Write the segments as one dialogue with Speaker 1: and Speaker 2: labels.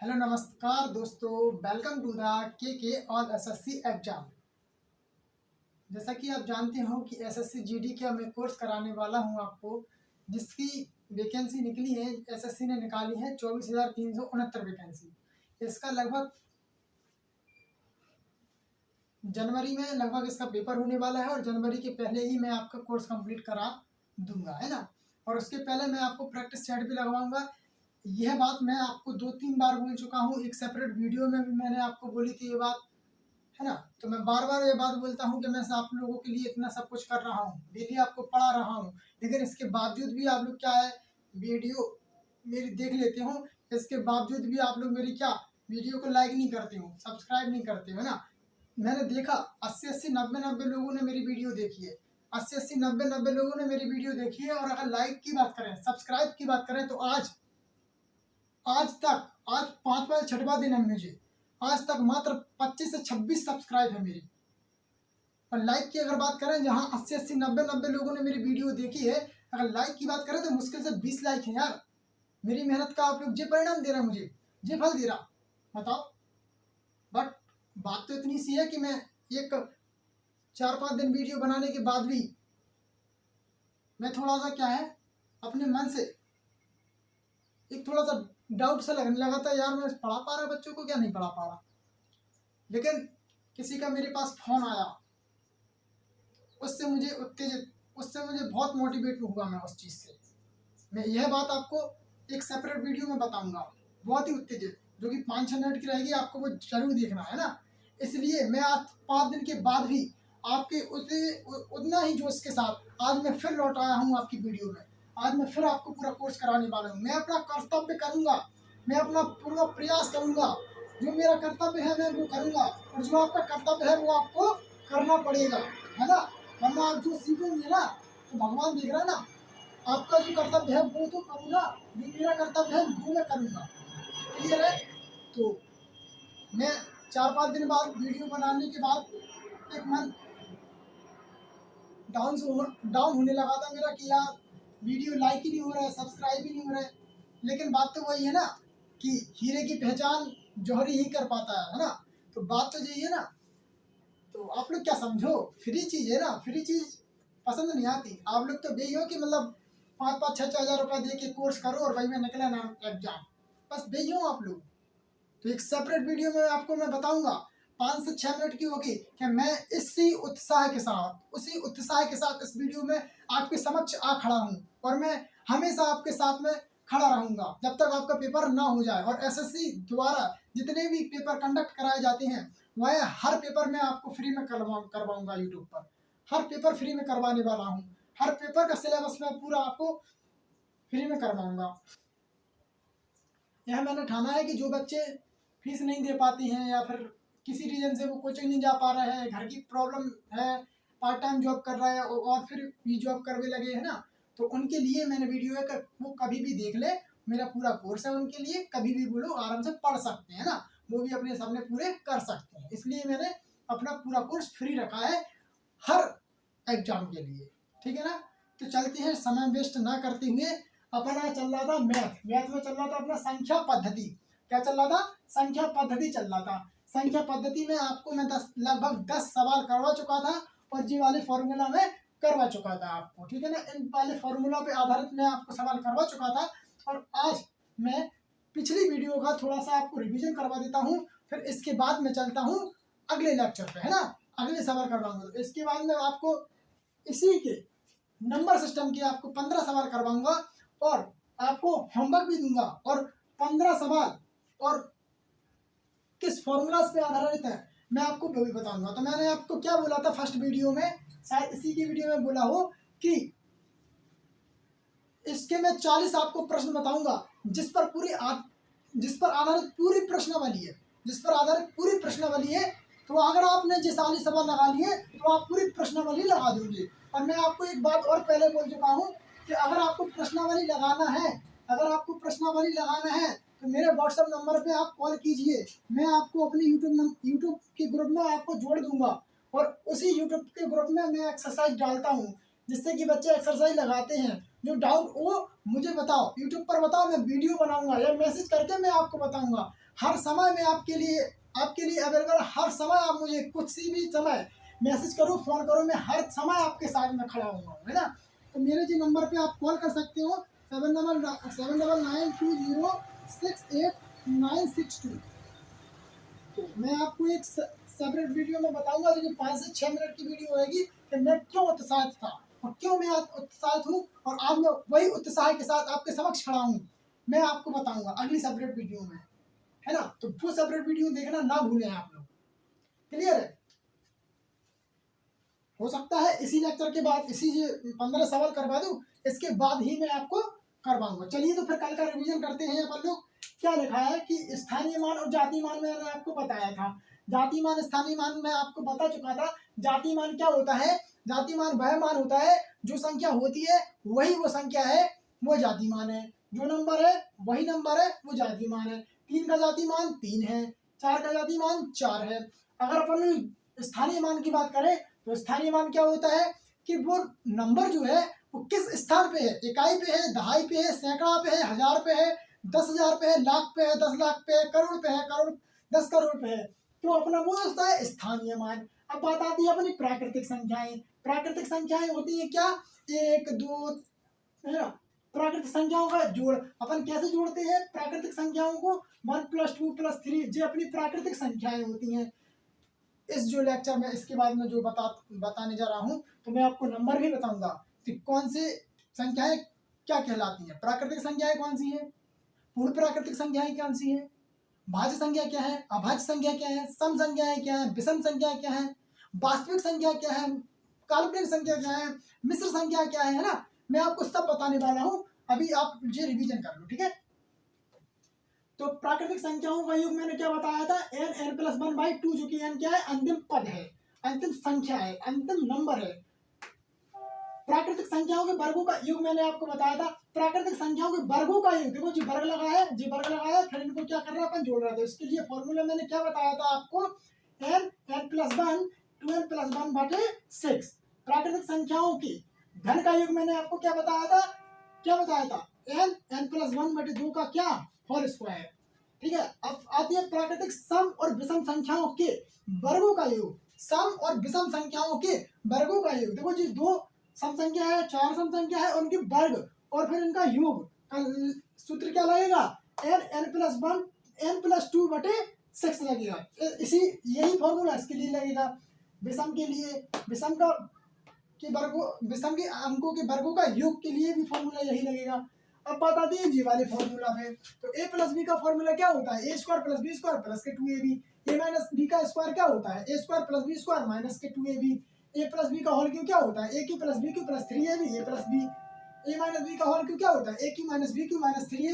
Speaker 1: Hello नमस्कार दोस्तों, welcome to the के ऑल एसएससी एग्जाम। जैसा कि आप जानते हो कि एसएससी जीडी का मैं कोर्स कराने वाला हूं आपको, जिसकी वैकेंसी निकली है। एसएससी ने निकाली है 24,369 वैकेंसी। इसका लगभग जनवरी में लगभग इसका पेपर होने वाला है और जनवरी के पहले ही मैं आपका कोर्स कंप्लीट करा दूंगा, है ना। और उसके पहले मैं आपको प्रैक्टिस सेट भी लगवाऊंगा। यह बात मैं आपको 2-3 बार बोल चुका हूँ, एक सेपरेट वीडियो में भी मैंने आपको बोली थी ये बात, है ना। तो मैं बार बार ये बात बोलता हूँ कि मैं आप लोगों के लिए इतना सब कुछ कर रहा हूँ, डेली आपको पढ़ा रहा हूँ, लेकिन इसके बावजूद भी आप लोग क्या है, वीडियो मेरी देख लेते हो, इसके बावजूद भी आप लोग मेरी क्या वीडियो को लाइक नहीं करते हो, सब्सक्राइब नहीं करते हो, है ना। मैंने देखा 80-80 90-90 लोगों ने मेरी वीडियो देखी है। 80-80 90-90 लोगों ने मेरी वीडियो देखी है। और अगर लाइक की बात करें, सब्सक्राइब की बात करें, तो आज आज तक आज 5वां-6वां दिन है मुझे, आज तक मात्र 25 से 26 सब्सक्राइब है मेरी। और लाइक की अगर बात करें, जहां 80-80 90-90 लोगों ने मेरी वीडियो देखी है, अगर लाइक की बात करें तो मुश्किल से 20 लाइक है यार। मेरी मेहनत का आप लोग जे परिणाम दे रहा है, मुझे जे फल दे रहा, बताओ। बट बात तो इतनी सी है कि मैं एक 4-5 दिन वीडियो बनाने के बाद भी मैं थोड़ा सा क्या है, अपने मन से एक थोड़ा सा डाउट सा लगने लगा था यार, मैं पढ़ा पा रहा बच्चों को, क्या नहीं पढ़ा पा रहा। लेकिन किसी का मेरे पास फोन आया, उससे मुझे बहुत मोटिवेट हुआ मैं उस चीज़ से। मैं यह बात आपको एक सेपरेट वीडियो में बताऊंगा, बहुत ही उत्तेजित, जो कि 5-6 मिनट की रहेगी, आपको वो जरूर देखना है ना। इसलिए मैं आज 5 दिन के बाद भी आपके उतना ही जोश के साथ आज मैं फिर लौट आया हूँ आपकी वीडियो में। आज मैं फिर आपको पूरा कोर्स कराने वाला हूँ। मैं अपना कर्तव्य करूँगा, मैं अपना पूरा प्रयास करूँगा। जो मेरा कर्तव्य है मैं वो करूँगा, और जो आपका कर्तव्य है वो आपको करना पड़ेगा, है ना। वरना आप जो सीखेंगे ना, तो भगवान देख रहा है ना, आपका जो कर्तव्य है वो तो करूँगा, जो मेरा कर्तव्य है वो मैं करूँगा। क्लियर है। तो मैं 4-5 दिन बाद वीडियो बनाने के बाद एक मन डाउन होने लगा था मेरा कि यार वीडियो लाइक ही नहीं हो रहा है, सब्सक्राइब ही नहीं हो रहा है। लेकिन बात तो वही है ना कि हीरे की पहचान जौहरी ही कर पाता है ना। तो बात तो यही है ना। तो आप लोग क्या समझो, फ्री चीज़ है ना, फ्री चीज़ पसंद नहीं आती। आप लोग तो यही हो कि मतलब 5-5 6-6 हज़ार रुपये दे के कोर्स करो और वही में निकले ना एग्जाम, बस यही हो आप लोग। तो एक सेपरेट वीडियो में आपको मैं बताऊंगा, 5 से 6 मिनट की होगी, कि मैं उसी उत्साह के साथ इस वीडियो में आपके समक्ष आ खड़ा हूँ। और मैं हमेशा आपके साथ में खड़ा रहूंगा जब तक आपका पेपर ना हो जाए। और एसएससी द्वारा जितने भी पेपर कंडक्ट कराए जाते हैं, वह हर पेपर में आपको फ्री में करवाऊंगा यूट्यूब पर। हर पेपर फ्री में करवाने वाला हूँ। हर पेपर का सिलेबस मैं पूरा आपको फ्री में करवाऊंगा। यह मैंने ठाना है कि जो बच्चे फीस नहीं दे पाते हैं, या फिर किसी रीजन से वो कोचिंग नहीं जा पा रहे हैं, घर की प्रॉब्लम है, पार्ट टाइम जॉब कर रहा है और फिर भी जॉब करने लगे हैं ना, तो उनके लिए मैंने वीडियो है कि वो कभी भी देख ले। मेरा पूरा कोर्स है उनके लिए, कभी भी वो लोग आराम से पढ़ सकते हैं ना, वो भी अपने सामने पूरे कर सकते हैं। इसलिए मैंने अपना पूरा कोर्स फ्री रखा है हर एग्जाम के लिए, ठीक है ना। तो चलते हैं, समय वेस्ट ना करते हुए। अपना चल रहा था मैथ में चल रहा था अपना संख्या पद्धति। क्या चल रहा था? संख्या पद्धति चल रहा था। संख्या पद्धति में आपको मैं लगभग 10 सवाल करवा चुका था, और जी वाले फॉर्मूला में करवा चुका था आपको, ठीक है ना। इन वाले फॉर्मूला पे आधारित मैं आपको सवाल करवा चुका था। और आज मैं पिछली वीडियो का थोड़ा सा आपको रिवीजन करवा देता हूँ, फिर इसके बाद मैं चलता हूँ अगले लेक्चर पे, है ना। अगले सवाल करवाऊंगा, तो इसके बाद में आपको इसी के नंबर सिस्टम के आपको 15 सवाल करवाऊंगा, और आपको होमवर्क भी दूंगा। और 15 सवाल और किस फॉर्मूलाज पे आधारित है मैं आपको वो भी बताऊंगा। तो मैंने आपको क्या बोला था फर्स्ट वीडियो में, शायद इसी की वीडियो में बोला हो कि इसके मैं 40 आपको प्रश्न बताऊंगा, जिस पर आधारित पूरी प्रश्नावली है, तो अगर आपने ये 40 सवाल लगा लिए तो आप पूरी प्रश्नावली लगा दोगे। और मैं आपको एक बात और पहले बोल चुका हूँ कि अगर आपको प्रश्नावली लगाना है तो मेरे व्हाट्सएप नंबर पे आप कॉल कीजिए। मैं आपको अपने यूट्यूब के ग्रुप में आपको जोड़ दूंगा, और उसी यूट्यूब के ग्रुप में मैं एक्सरसाइज डालता हूँ, जिससे कि बच्चे एक्सरसाइज लगाते हैं। जो डाउट वो मुझे बताओ, यूट्यूब पर बताओ, मैं वीडियो बनाऊंगा या मैसेज करके मैं आपको बताऊंगा। हर समय मैं आपके लिए अवेलेबल, हर समय आप मुझे कुछ सी भी समय मैसेज करो, फ़ोन करो, मैं हर समय आपके साथ में खड़ा हुआ हूँ, है ना। तो मेरे जो नंबर पे आप कॉल कर सकते हो 799206896 2। तो मैं आपको एक सेपरेट वीडियो में बताऊंगा, जो कि 5 से 6 मिनट की वीडियो होगी कि मैं क्यों उत्साहित था और क्यों मैं आज उत्साहित हूँ, और आज मैं वही उत्साह के साथ आपके समक्ष खड़ा हूँ, मैं आपको बताऊंगा अगली सेपरेट वीडियो में, है ना। तो वो सेपरेट वीडियो देखना ना भूलें आप लोग। क्लियर है? हो सकता है इसी लेक्चर के बाद इसी 15 सवाल करवा दूं, इसके बाद ही मैं आपको करवाऊंगा। चलिए तो फिर कल का रिवीजन करते हैं अपन लोग। क्या लिखा है कि स्थानीय मान और जाति मान मैंने आपको बताया था। जाति मान स्थानीय मान मैं आपको बता चुका था। जाति मान क्या होता है? जाति मान वह मान होता है जो संख्या होती है वही वो संख्या है, वो जाति मान है। जो नंबर है वही नंबर है, वो जाति मान है। 3 का जाति मान 3 है, 4 का जाति मान 4 है। अगर अपन स्थानीय मान की बात करें तो स्थानीय मान क्या होता है कि वो नंबर जो है वो किस स्थान पे है, इकाई पे है, दहाई पे है, सैकड़ा पे है, हजार पे है, 10,000 पे है, लाख पे है, 10 लाख पे है, करोड़ पे है, करोड़ 10 करोड़ पे है। तो अपना वो होता है स्थानीय मान। अब बात आती है अपनी प्राकृतिक संख्याएं। प्राकृतिक संख्याएं होती है क्या? 1 2, है ना। प्राकृतिक संख्याओं का जोड़ अपन कैसे जोड़ते हैं? प्राकृतिक संख्याओं को 1 + 2 + 3 जो अपनी प्राकृतिक संख्याएं होती हैं। इस जो लेक्चर में इसके बाद में जो बताने जा रहा हूँ, तो मैं आपको नंबर भी बताऊंगा कि कौन से संख्याएं क्या कहलाती हैं। प्राकृतिक संख्याएं कौन सी हैं, पूर्ण प्राकृतिक संख्याएं कौन सी हैं, भाज्य संख्या क्या है, अभाज्य संख्या क्या है, सम संख्याएं क्या है, विषम संख्या क्या है, वास्तविक संख्या क्या है, काल्पनिक संख्या क्या है, मिश्र संख्या क्या है ना। मैं आपको सब बताने वाला हूँ, अभी आप मुझे रिवीजन कर लो, ठीक है। तो प्राकृतिक संख्याओं का योग मैंने क्या बताया था? n+1/2, जो कि n क्या है? अंतिम पद है, अंतिम संख्या है, अंतिम नंबर है। प्राकृतिक संख्याओं के वर्गों का योग मैंने आपको बताया था। प्राकृतिक संख्याओं के वर्गों का योग, देखो जी वर्ग लगा है, जी वर्ग लगा है, फिर इनको क्या कर रहा है अपन जोड़ रहे थे। इसके लिए फॉर्मूला मैंने क्या बताया था आपको? n+1 2n+1/6। प्राकृतिक संख्याओं की घन का योग मैंने आपको क्या बताया था? क्या बताया था? n+1/2 का क्या होल स्क्वायर। ठीक है। अब आती है प्राकृतिक सम और विषम संख्याओं के वर्गों का योग। सम और विषम संख्याओं के वर्गों का योग, देखो जी 2 सम संख्या है, 4 सम संख्या है, उनके वर्ग और फिर इनका योग का सूत्र क्या लगेगा? n+1 n+2/6 लगेगा। इसी यही फॉर्मूला इसके लिए लगेगा। विषम के लिए विषम के अंकों के वर्गों का योग के लिए भी फॉर्मूला यही लगेगा। अब बात आती है जी वाले फॉर्मूला पे। तो a+b का फॉर्मूला क्या होता है? a² + b² + 2ab। a-b का स्क्वायर क्या होता है? a² + b² - 2ab। a+b का होल क्यों क्या होता है? aq + bq + 3ab a+b। a-b का होल क्यों क्या होता है? aq - bq - 3ab - a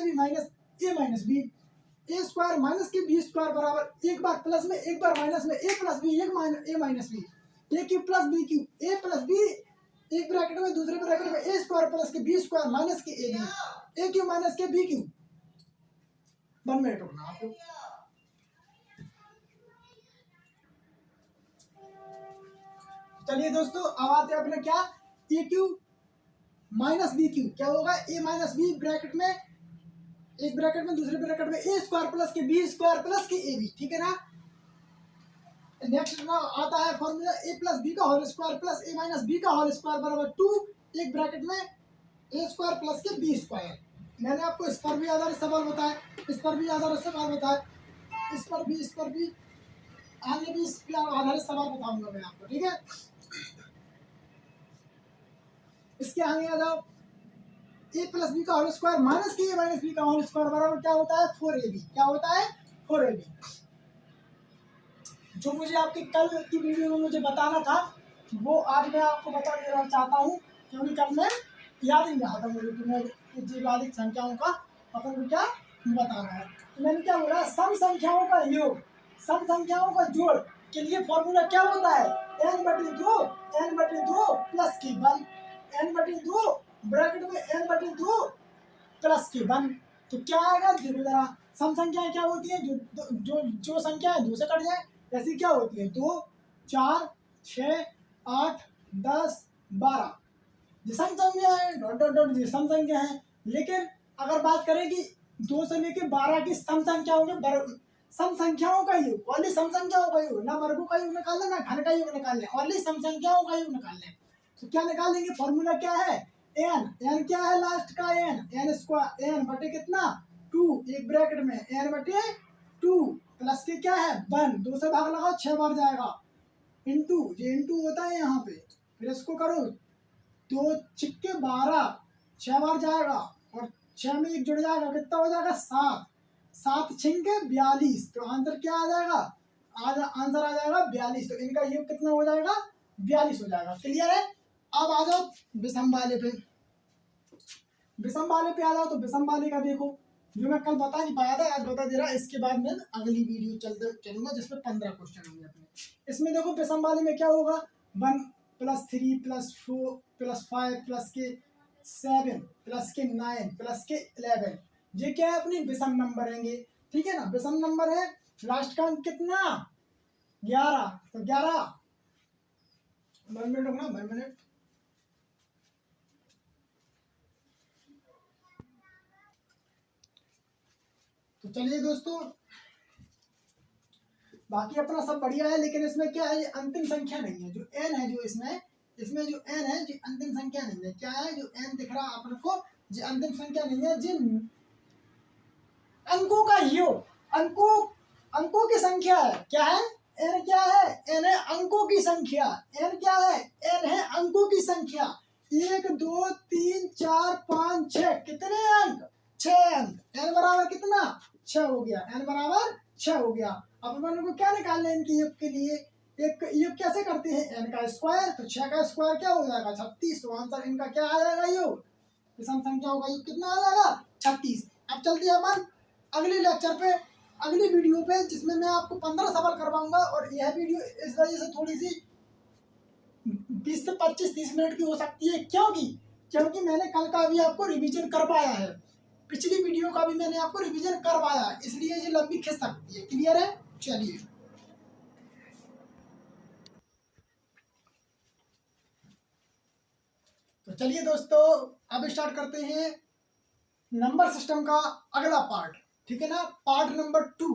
Speaker 1: - b। a² - के b² बराबर एक बार प्लस में एक बार माइनस में, a + b एक a - b, aq + bq, a + b एक ब्रैकेट में, दूसरे ब्रैकेट में a² + के b² - के ab, aq - के bq। 1 मिनट रुकना आप लोग। चलिए दोस्तों, अब आते हैं अपने क्या? aq - bq क्या होगा? a - b ब्रैकेट में, एक ब्रैकेट में, दूसरे ब्रैकेट में a² + के b² + के ab। ठीक है ना। नेक्स्ट ना आता है फॉर्मूला a + b का whole square plus a - b का होल स्क्वायर बराबर 2, एक ब्रैकेट में a² + के b²। मैंने आपको इस पर भी आधारित सवाल बताया, इस पर भी आधारित सवाल बताया, इस पर भी आगे भी इस पर आधारित सवाल बताऊंगा मैं आपको। ठीक है। इसके आगे आ जाओ। a + b का होल स्क्वायर माइनस के a - b का होल स्क्वायर बराबर क्या होता है? 4ab। क्या होता है? 4ab। जो मुझे आपके कल की वीडियो में मुझे बताना था, वो आज मैं आपको बता देना चाहता हूँ, क्योंकि कल मैं याद नहीं रहा था मुझे कि मैं द्विघात संख्याओं का अपन को क्या बताना है। तो मैंने क्या बोला? सम संख्याओं का योग, सम संख्याओं का जोड़ के लिए फॉर्मूला क्या होता है? n/2 प्लस की 1, n/2 ब्रैकेट में n/2 प्लस की 1। तो क्या आएगा? देखो जरा, सम संख्याएं क्या होती है? जो संख्याएं 2 से कट जाए, ऐसी क्या होती है? 2 4 6 8 10 12 सम संख्या है, डॉट डॉट डॉट सम संख्या है। लेकिन अगर बात करें कि 2 से लेकर 12 की सम संख्याओं के सम संख्याओं का योग, ओनली सम संख्याओं का योग, ना वर्गों का योग निकाल लें ना घन का योग निकाल लें, ओनली सम संख्याओं का योग निकाल लें। तो क्या निकालेंगे, फॉर्मूला क्या है, एन क्या है लास्ट का, एन स्क्वायर, एन बटे कितना 2, एक ब्रैकेट में एन बटे 2 प्लस के क्या है 1, 2 से भाग लगाओ 6 बार जाएगा, इंटू ये इंटू होता है यहाँ पे, फिर इसको करो 2 छिक्के 12, 6 बार जाएगा और 6 में 1 जुड़ जाएगा, कितना हो जाएगा 7, 7 छिंके 42, तो आंसर क्या आ जाएगा, आंसर आ जाएगा 42। तो इनका योग कितना हो जाएगा 42 हो जाएगा। क्लियर है। अब आ जाओ विषम वाले पे, विषम वाले पे आ जाओ। तो विषम वाले का देखो, जो मैं कल बता नहीं पाया था आज बता दे रहा, इसके बाद मैं अगली वीडियो चलूंगा जिसमें 15 क्वेश्चन होंगे अपने। इसमें देखो विषम वाले में क्या होगा, 1 + 3 + 4 + 5 + के 7 + के 9 + के 11, ये क्या है अपनी विषम नंबर रहेंगे, ठीक है ना, विषम नंबर है। लास्ट का अंक कितना 11, तो 11 1 मिनट रुकना, 1 मिनट। तो चलिए दोस्तों, बाकी अपना सब बढ़िया है, लेकिन इसमें क्या है, ये अंतिम संख्या नहीं है, जो एन है, जो इसमें जो एन है जो अंतिम संख्या नहीं है। क्या है, जो एन दिख रहा है आपको, जो अंतिम संख्या नहीं है, जिन अंकों का योग, अंकों की संख्या है। क्या है, एन क्या है, एन है अंकों की संख्या, एन क्या है, एन है अंकों की संख्या। 1 2 3 4 5 6, कितने अंक 6 अंक, एन बराबर कितना 6 हो गया, एन बराबर 6 हो गया। अब अपन को क्या निकालना है इनके योग के लिए, एक योग कैसे करते हैं, एन का स्क्वायर, तो 6 का स्क्वायर क्या हो जाएगा 36, तो आंसर इनका क्या आ जाएगा योग, विषम संख्याओं का योग कितना आ जाएगा 36। अब चलते हैं अपन अगले लेक्चर पे, अगली वीडियो पे, जिसमें मैं आपको 15 सवाल करवाऊंगा। और यह वीडियो इस वजह से थोड़ी सी 20 से 25-30 मिनट की हो सकती है, क्योंकि मैंने कल का भी आपको रिवीजन करवाया है, पिछली वीडियो का भी मैंने आपको रिवीजन करवाया है, इसलिए ये लंबी खिंच सकती है। क्लियर है। चलिए, तो चलिए दोस्तों, अब स्टार्ट करते हैं नंबर सिस्टम का अगला पार्ट, ठीक है ना, पार्ट नंबर 2।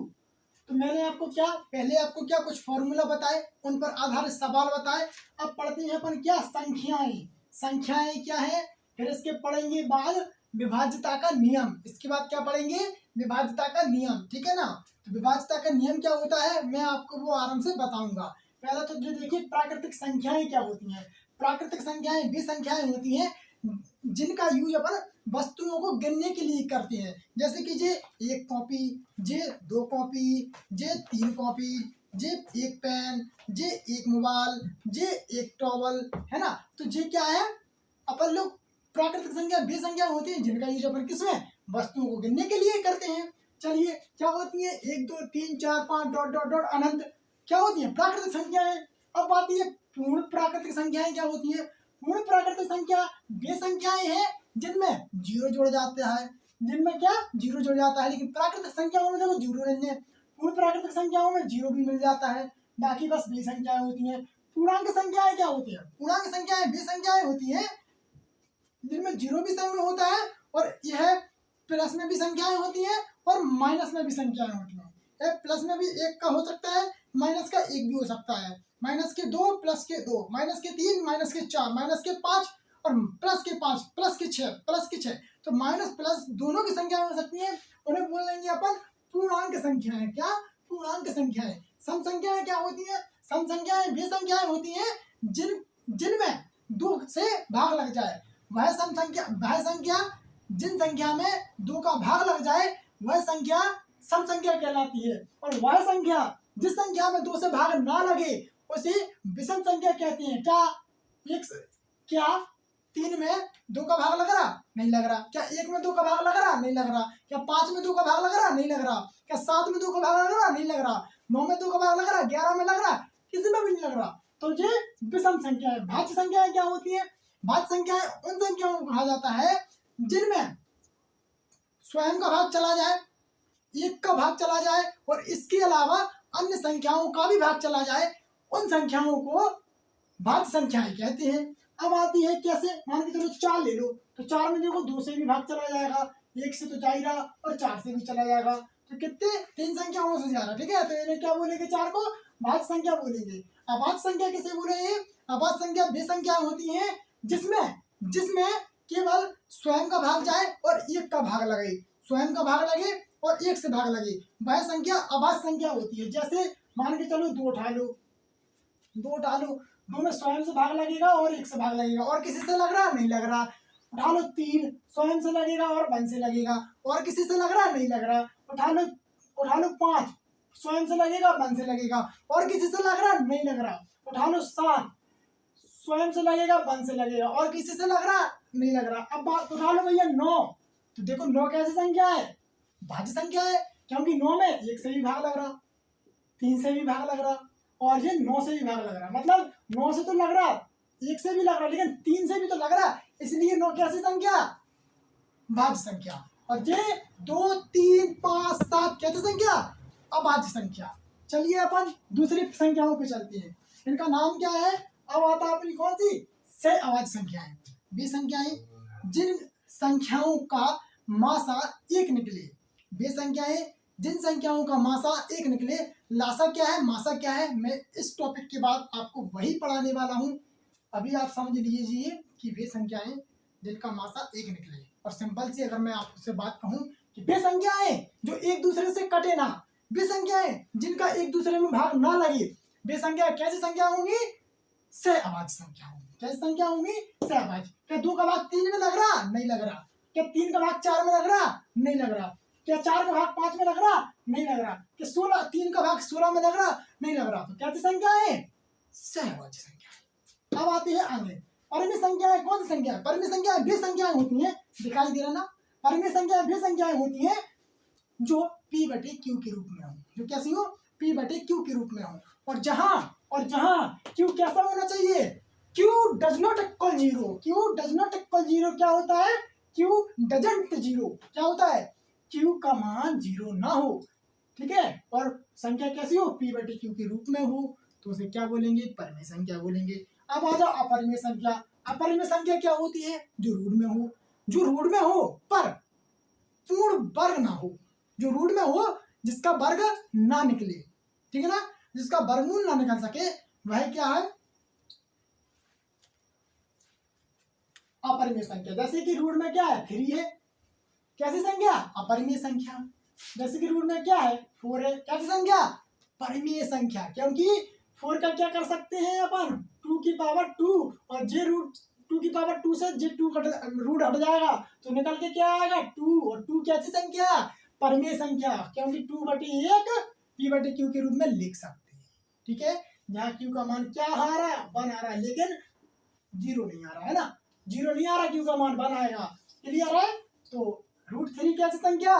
Speaker 1: तो मैंने आपको क्या, पहले आपको क्या कुछ फॉर्मूला बताए, उन पर आधारित सवाल बताए। अब पढ़ते हैं अपन क्या, संख्याएं क्या है, फिर इसके पढ़ेंगे बाद विभाज्यता का नियम, इसके बाद क्या पढ़ेंगे, विभाज्यता का नियम, ठीक है ना। तो विभाज्यता का नियम क्या होता है, मैं आपको वो आराम से बताऊंगा। पहला तो जो देखिए, प्राकृतिक संख्याएं क्या होती हैं। प्राकृतिक संख्याएं वे संख्याएं होती हैं जिनका यूज अपन वस्तुओं को गिनने के लिए करते हैं, जैसे कि जे 1 कॉपी, जे 2 कॉपी, जे 3 कॉपी, जे 1 पेन, जे 1 मोबाइल, जे 1 टॉवल, है ना। तो जे क्या है, अपन लोग प्राकृतिक संख्या वे संख्या होती है जिनका यूज अपन किसमें, वस्तुओं को गिनने के लिए करते हैं। चलिए, क्या होती है, 1 2 3 4 5 डॉट डॉट डॉट अनंत, क्या होती है प्राकृतिक संख्याएं। अब आती है पूर्ण प्राकृतिक संख्याएं, क्या होती है, पूर्ण प्राकृतिक संख्या वे संख्याएं हैं जिनमें जीरो जुड़ जाता है, जिनमें क्या जीरो जुड़ जाता है। लेकिन प्राकृतिक संख्याओं में देखो जीरो नहीं है, पूर्ण प्राकृतिक संख्याओं में जीरो भी मिल जाता है, बाकी बस वे संख्याएं होती हैं। पूर्णांक संख्याएं क्या होती है, पूर्णांक संख्याएं वे संख्याएं होती हैं जिनमें जीरो भी संग में होता है, और यह प्लस में भी संख्याएं होती हैं और माइनस में भी संख्याएं होती हैं। प्लस में भी 1 का हो सकता है, माइनस का 1 भी हो सकता है, माइनस के 2 प्लस के 2, माइनस के 3 माइनस के 4 माइनस के 5 और प्लस के 5 प्लस के 6 प्लस के 6। तो माइनस प्लस दोनों की संख्या हो सकती है, उन्हें बोलेंगे अपन पूर्णांक संख्याएं। क्या, पूर्णांक संख्याएं। सम संख्याएं क्या होती है, सम संख्याएं वे संख्याएं होती हैं जिनमें 2 से भाग लग जाए, वह संख्या जिन संख्या में 2 का भाग लग जाए वह संख्या सम संख्या कहलाती है, और वह संख्या जिस संख्या में 2 से भाग ना लगे उसे विषम संख्या कहते हैं। क्या 3 में 2 का भाग लग रहा, नहीं लग रहा। क्या 1 में 2 का भाग लग रहा, नहीं लग रहा। क्या 5 में 2 का भाग लग रहा, नहीं लग रहा। क्या 7 में 2 का भाग लग रहा, नहीं लग रहा। 9 में 2 का भाग लग रहा, 11 में लग रहा, किसी में भी नहीं लग रहा। तो ये विषम संख्या है। भाज्य संख्याएं क्या होती है, भाज्य संख्याएं उन संख्याओं को कहा जाता है जिनमें स्वयं का भाग चला जाए, 1 का भाग चला जाए और इसके अलावा अन्य संख्याओं का भी भाग चला जाए, उन संख्याओं को भाज्य संख्याएं कहते हैं। अब आती है कैसे, मान के चलो 4 ले लो, तो 4 में देखो 2 से भी भाग चला जाएगा, 1 से तो जा ही रहा और 4 से भी चला जाएगा। तो कितने 3 संख्याओं से जा रहा है, ठीक है। तो इन्हें क्या बोलेंगे, 4 को भाज्य संख्या बोलेंगे। अभाज्य संख्या किसे बोलेंगे, अभाज्य संख्या वे संख्या होती हैं जिसमें जिसमें केवल स्वयं का भाग जाए और एक का भाग लगे, स्वयं का भाग लगे और एक से भाग लगे, वह संख्या अभाज्य संख्या होती है। जैसे मान के चलो 2 उठा लो, 2 उठा लो, 2 में स्वयं से भाग लगेगा और एक से भाग लगेगा, और किसी से लग रहा नहीं लग रहा। उठा लो 3, स्वयं से लगेगा और 1 से लगेगा, और किसी से लग रहा नहीं लग रहा। उठा लो 5, स्वयं से लगेगा 1 से लगेगा, और किसी से लग रहा नहीं लग रहा। उठा लो 7, स्वयं से लगेगा 1 से लगेगा, और किसी से लग रहा नहीं लग रहा। अब बात उठा लो भैया 9, तो देखो 9 कैसी संख्या है, भाज्य संख्या है, क्योंकि 9 में 1 से भी भाग लग रहा, 3 से भी भाग लग रहा, और ये 9 से भी भाग लग रहा। मतलब 9 से तो लग रहा, 1 से भी लग रहा, लेकिन 3 से भी तो लग रहा, इसलिए 9 कैसी संख्या, भाज्य संख्या। और ये 2, 3, 5, 7 कैसी संख्या, अभाज्य संख्या। चलिए अपन दूसरी संख्याओं पे चलते हैं, इनका नाम क्या है। अब आता है अपनी कौन सी, से अभाज्य संख्याएं। वे संख्याएं जिन संख्याओं का मासा 1 निकले, वे संख्याएं जिन संख्याओं का मासा 1 निकले। लासा क्या है, मासा क्या है, मैं इस टॉपिक के बाद आपको वही पढ़ाने वाला हूं। अभी आप समझ लीजिए कि वे संख्याएं जिनका मासा 1 निकले। और सिंपल सी अगर मैं आपसे बात कहूं कि वे संख्याएं जो एक दूसरे से कटे ना, वे संख्याएं जिनका एक दूसरे में भाग ना लगे, वे संख्या कैसी संख्या होंगी, से अभाज्य संख्या होंगी। कैसी संख्या होंगी, से अभाज्य। क्या 2 का भाग 3 में लग रहा, नहीं लग रहा। क्या 3 का भाग 4 में लग रहा, नहीं लग रहा। क्या 4 का भाग 5 में लग रहा, नहीं लग रहा। क्या 3 का भाग 16 में लग रहा, नहीं लग रहा। तो कैसी संख्या है, से अभाज्य संख्या। अब आती है आगे परिमेय संख्याएं। कौन सी संख्या है, परिमेय संख्याएं वे संख्याएं होती हैं, दिखाई दे रहा ना, परिमेय संख्याएं वे संख्याएं होती हैं जो P/Q के रूप में हो, जो कैसी हो, P/Q के रूप में हो। और जहां Q कैसा होना चाहिए, Q does not equal 0। Q does not equal 0 क्या होता है, Q डजंट 0 क्या होता है, Q का मान 0 ना हो, ठीक है। और संख्या कैसी हो, P/Q के रूप में हो, तो उसे क्या बोलेंगे, परिमेय संख्या बोलेंगे। अब आ जाओ अपरिमेय संख्या। अपरिमेय संख्या क्या होती है, जो रूढ़ में हो, जो रूढ़ में हो पर पूर्ण वर्ग ना हो, जो रूढ़ में हो जिसका वर्ग ना निकले, ठीक है ना, जिसका वर्गमूल ना निकल सके, वह क्या है, अपरिमेय संख्या। जैसे कि रूढ़ में क्या है, 3 है, कैसी संख्या, अपरिमेय संख्या। जैसे कि रूढ़ में क्या है, 4 है, कैसी संख्या, परिमेय संख्या। क्योंकि 4 का क्या कर सकते हैं अपन, 2 की पावर 2, और जे रूट 2 की पावर 2 से जे 2 रूट हट जाएगा तो निकल के क्या आएगा, 2। और 2 कैसी संख्या, परिमेय संख्या, क्योंकि 2/1 P/Q के रूप में लिख सकते हैं, ठीक है। यहाँ Q का मान क्या आ रहा है, 1 आ रहा है, लेकिन 0 नहीं आ रहा है ना, 0 नहीं आ रहा, Q का मान 1 आएगा, क्लियर है। तो √3 कैसी संख्या,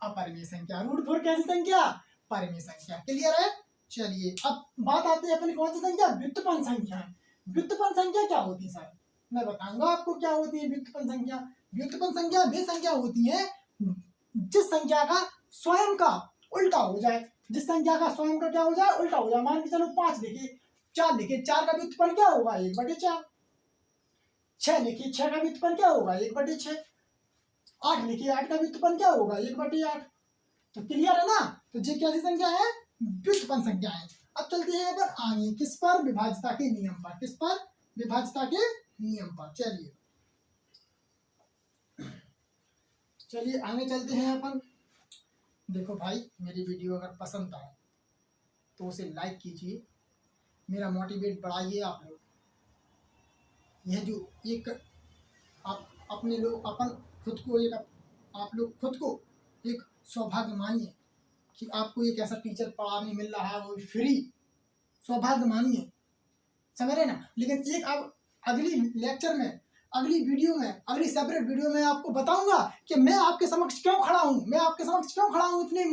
Speaker 1: अपरिमेय संख्या। √4 कैसी संख्या, परिमेय संख्या, क्लियर है। चलिए अब बात आती है अपनी कौन सी संख्या, व्युत्पन्न संख्या। व्युत्पन्न संख्या क्या होती है सर, मैं बताऊंगा आपको क्या होती है व्युत्पन्न संख्या। व्युत्पन्न संख्या वे संख्या होती है जिस संख्या का स्वयं का उल्टा हो जाए, जिस संख्या का स्वयं का क्या हो जाए, उल्टा हो जाए। मान के चलो 5 लिखे, 4 लिखे, 4 का व्युत्पन्न क्या होगा, 1/4। 6 लिखिए, 6 का व्युत्पन्न क्या होगा, 1/6। 8 लिखिए, 8 का व्युत्पन्न क्या होगा, 1/8। तो क्लियर है ना। तो ये कैसी संख्या है, व्युत्पन्न संख्या है। अब चलते हैं पर आगे, किस पर, विभाज्यता के नियम पर। किस पर, विभाज्यता के नियम पर। चलिए आगे चलते हैं अपन। देखो भाई, मेरी वीडियो अगर पसंद आए तो उसे लाइक कीजिए, मेरा मोटिवेट बढ़ाइए आप लोग। यह जो एक आप अपने लोग अपन खुद को एक आप लोग खुद को एक सौभाग्य मानिए कि आपको एक ऐसा टीचर पढ़ाने मिल रहा है, वो फ्री, सौभाग्य मानिए, समझ रहे ना। लेकिन एक अब अगली लेक्चर में, अगली वीडियो में, अगली सेपरेट वीडियो में आपको बताऊंगा कि मैं आपके समक्ष क्यों खड़ा हूँ, मैं आपके समक्ष क्यों खड़ा हूँ, इतनी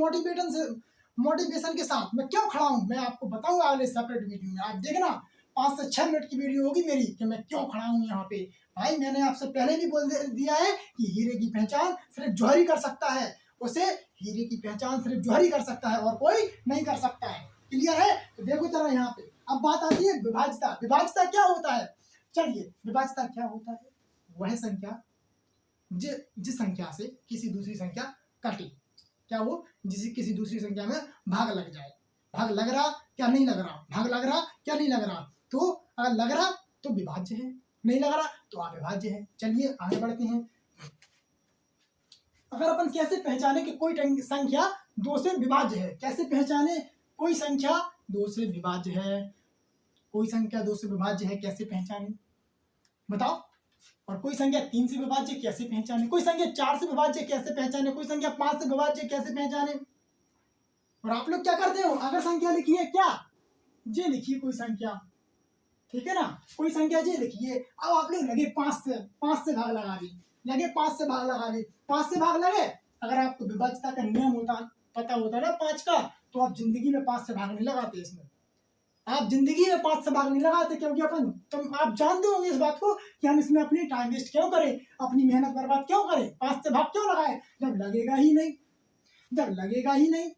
Speaker 1: मोटिवेशन के साथ मैं क्यों खड़ा हूँ, मैं आपको बताऊंगा अगले सेपरेट वीडियो में। आप देखना 5 से 6 मिनट की वीडियो होगी मेरी कि मैं क्यों खड़ा हूँ यहाँ पे। भाई मैंने आपसे पहले भी बोल दिया है कि हीरे की पहचान सिर्फ जौहरी कर सकता है, उसे हीरे की पहचान सिर्फ जौहरी कर सकता है और कोई नहीं कर सकता है, क्लियर है। तो देखो जरा यहाँ पे अब बात आती है विभाज्यता। विभाज्यता क्या होता है, चलिए विभाज्यता क्या होता है, वह संख्या जिस संख्या से किसी दूसरी संख्या कटे, क्या वो जिसे किसी दूसरी संख्या में भाग लग जाए। भाग लग रहा क्या नहीं लग रहा, भाग लग रहा क्या नहीं लग रहा। तो अगर लग रहा तो विभाज्य है, नहीं लग रहा तो अविभाज्य है। चलिए आगे बढ़ते हैं। अगर अपन कैसे पहचाने कि कोई संख्या 2 से विभाज्य है, कैसे पहचाने कोई संख्या 2 से विभाज्य है, कोई संख्या 2 से विभाज्य है कैसे पहचाने बताओ। और कोई संख्या 3 से विभाज्य कैसे पहचाने, कोई संख्या 4 से विभाज्य कैसे पहचाने, कोई संख्या 5 से विभाज्य कैसे पहचाने। और आप लोग क्या करते हो, अगर संख्या लिखी है क्या जे लिखिए कोई संख्या, ठीक है ना, कोई संख्या जे लिखिए। अब आप लोग लगे 5 से भाग लगा ली, लगे 5 से भाग लगा ली, 5 से भाग लगे। अगर आपको विभाज्यता का नियम होता पता होता ना 5 का, तो आप जिंदगी में 5 से भाग नहीं लगाते। इसमें आप जिंदगी में 5 से भाग नहीं लगाते, क्योंकि आप जानते होंगे इस बात को कि हम इसमें अपनी टाइम वेस्ट क्यों करें, अपनी मेहनत बर्बाद क्यों करें, 5 से भाग क्यों लगाए जब लगेगा ही नहीं, जब लगेगा ही नहीं।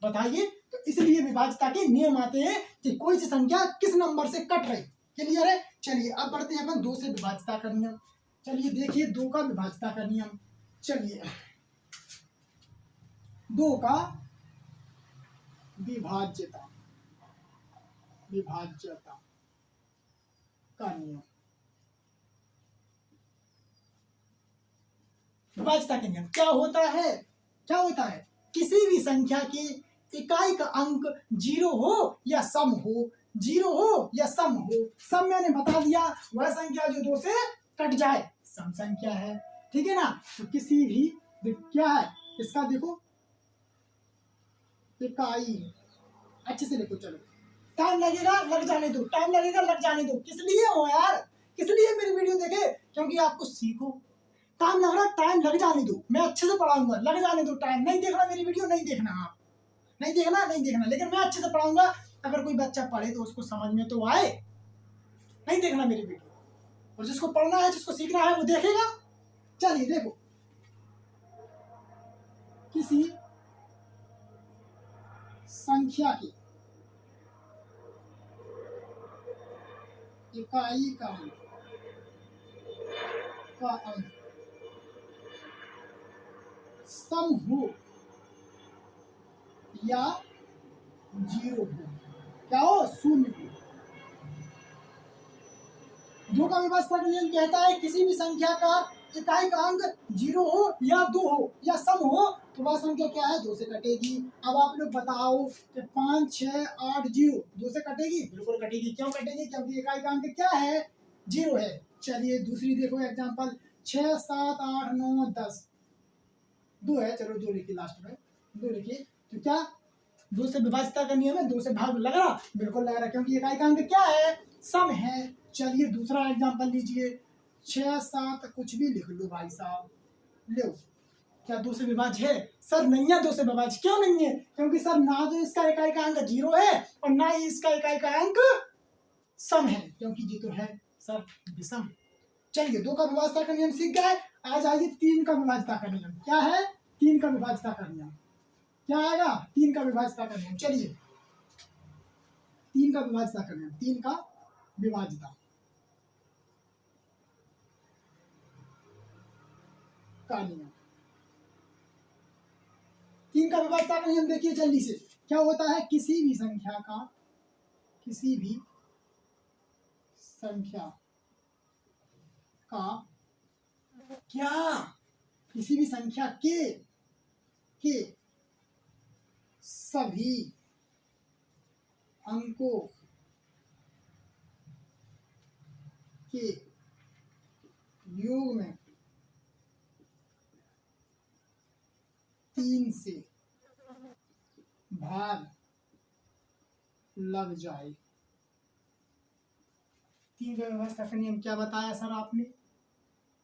Speaker 1: बताइए, तो इसलिए विभाज्यता के नियम आते हैं कि कोई सी संख्या किस नंबर से कट रही। क्लियर है। चलिए अब बढ़ते हैं अपन 2 से विभाज्यता का नियम। चलिए देखिए 2 का विभाज्यता का नियम। चलिए 2 का विभाज्यता का नियम। विभाज्यता के नियम क्या होता है, क्या होता है, किसी भी संख्या की इकाई का अंक 0 हो या सम हो, 0 हो या सम हो। सम मैंने बता दिया, वह संख्या जो 2 से कट जाए सम संख्या है, ठीक है ना। तो किसी भी क्या है इसका देखो इकाई, अच्छे से देखो। चलो टाइम लगेगा लग जाने दो, टाइम लगेगा लग जाने दो। किस लिए हो यार, किस लिए मेरी वीडियो देखे, क्योंकि आपको सीखो। टाइम लग रहा, टाइम लग जाने दो, मैं अच्छे से पढ़ाऊंगा, लग जाने दो टाइम। नहीं देखना मेरी वीडियो, नहीं देखना, आप नहीं देखना, नहीं देखना, लेकिन मैं अच्छे से पढ़ाऊंगा। अगर कोई बच्चा पढ़े तो उसको समझ में तो आए। नहीं देखना मेरी वीडियो, और जिसको पढ़ना है जिसको सीखना है वो देखेगा। चलिए देखो, किसी संख्या की इकाई का अंक सम हो या 0 हो, क्या हो, शून्य हो। 2 का विभाज्यता का नियम कहता है किसी भी संख्या का इकाई का अंक 0 हो या 2 हो या सम हो, तो वह संख्या क्या है, 2 से कटेगी। अब आप लोग बताओ कि 5 6 8 0 2 से कटेगी, बिल्कुल कटेगी। क्यों कटेगी, क्योंकि इकाई का अंक क्या है, 0 है। चलिए दूसरी देखो एग्जांपल, 6 7 8 9 10 2 है, चलो 2 लिखिए लास्ट में, 2 लिखिए। तो क्या 2 से विभाज्यता का नियम है, 2 से भाग लग रहा, बिल्कुल लग रहा, क्योंकि इकाई का अंक क्या है, सम है। चलिए दूसरा एग्जांपल लीजिए, 6 7 कुछ भी लिख लो भाई साहब, लो। क्या 2 से विभाज्य है, सर नहीं है 2 से विभाज्य। क्यों नहीं है, क्योंकि सर ना तो इसका इकाई का अंक 0 है और ना ही इसका इकाई का अंक सम है, क्योंकि ये तो है सर विषम। चलिए 2 का विभाज्यता का नियम सीख गए। आ जाइए 3 का विभाज्यता का नियम। क्या है 3 का विभाज्यता का नियम, क्या आएगा, 3 का विभाज्यता का नियम। चलिए 3 का विभाज्यता का नियम, 3 का विभाज्यता का नियम। 3 का विभाज्यता का नियम देखिए जल्दी से, क्या होता है, किसी भी संख्या का क्या, किसी भी संख्या के सभी अंकों के योग में 3 से भाग लग जाए। 3 का व्यवस्था का नियम क्या बताया सर आपने,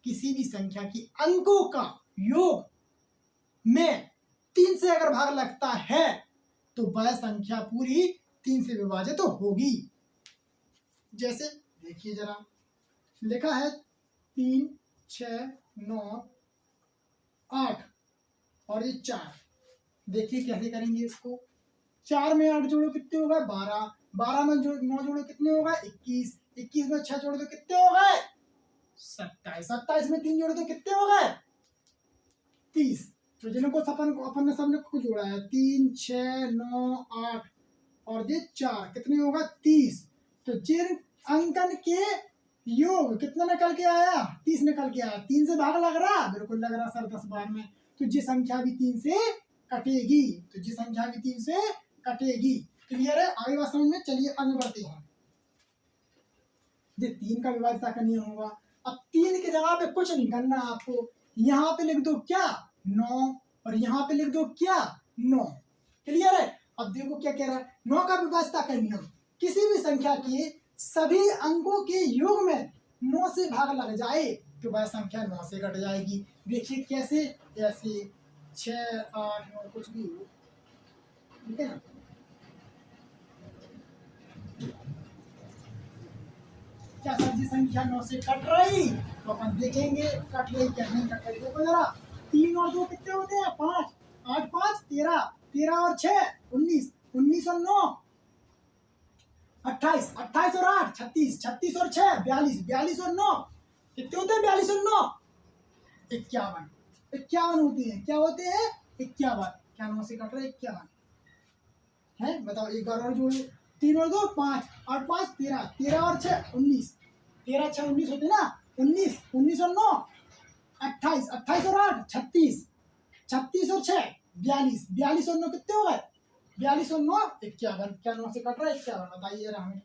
Speaker 1: किसी भी संख्या की अंकों का योग में 3 से अगर भाग लगता है तो वह संख्या पूरी 3 से विभाजित तो होगी। जैसे देखिए जरा, लिखा है 3 6 9 8 और ये 4। देखिए कैसे करेंगे इसको, 4 में 8 जोड़ो कितने हो गए, 12, 12 में 9 जोड़ो कितने हो गए, 21, 21 में 6 जोड़ो तो कितने हो गए, 27, 27 में 3 जोड़ो तो कितने हो गए, 30। तो जिनको अपन ने सबने को जोड़ा है 3 6 9 8 और ये 4 कितने होगा 30। तो जिन अंकन के योग कितना निकल के आया 30 निकल के आया। 3 से भाग लग रहा बिल्कुल लग रहा सर 10 बार में। तो जी संख्या भी 3 से कटेगी। तो जी संख्या भी 3 से कटेगी। क्लियर है? आगे बात समझ में। चलिए आगे बढ़ते हैं। ये 3 का विभाज्यता का नियम होगा। अब 3 की जगह पे कुछ नहीं करना आपको, यहाँ पे लिख दो क्या 9 और यहाँ पे लिख दो क्या 9। क्लियर है? अब देखो क्या कह रहा है 9 का विभाज्यता का नियम, किसी भी संख्या के सभी अंकों के योग में 9 से भाग लग जाए तो वह संख्या 9 से कट जाएगी। देखिए कैसे, ऐसे 6 8 9 कुछ भी हो, ठीक है ना। क्या सब्जी संख्या 9 से कट रही तो अपन देखेंगे कट रही क्या नहीं कट रही। देखो जरा 3 और 2 कितने होते हैं 5, 8 5 13, 13 और 6 19, 19 और 9 28, 28 और 8 36, 36 और 6 42, 42 और 9 कितने होते हैं 42 और 9 51, 51 होते हैं। क्या होते हैं 51। क्या 9 से कट रहे 51 है? बताओ एक बार और जोड़ो 3 और 2 5, 8 5 13, 13 और 6 19, 13 6 19 होते ना 19, 19 और 9 28, 28 और 8 36, 36 और 6 42, 42 और 9 कितने हो गए 42 और 9 51। क्या 9 से कट रहा है 51? बताइए जरा हमें,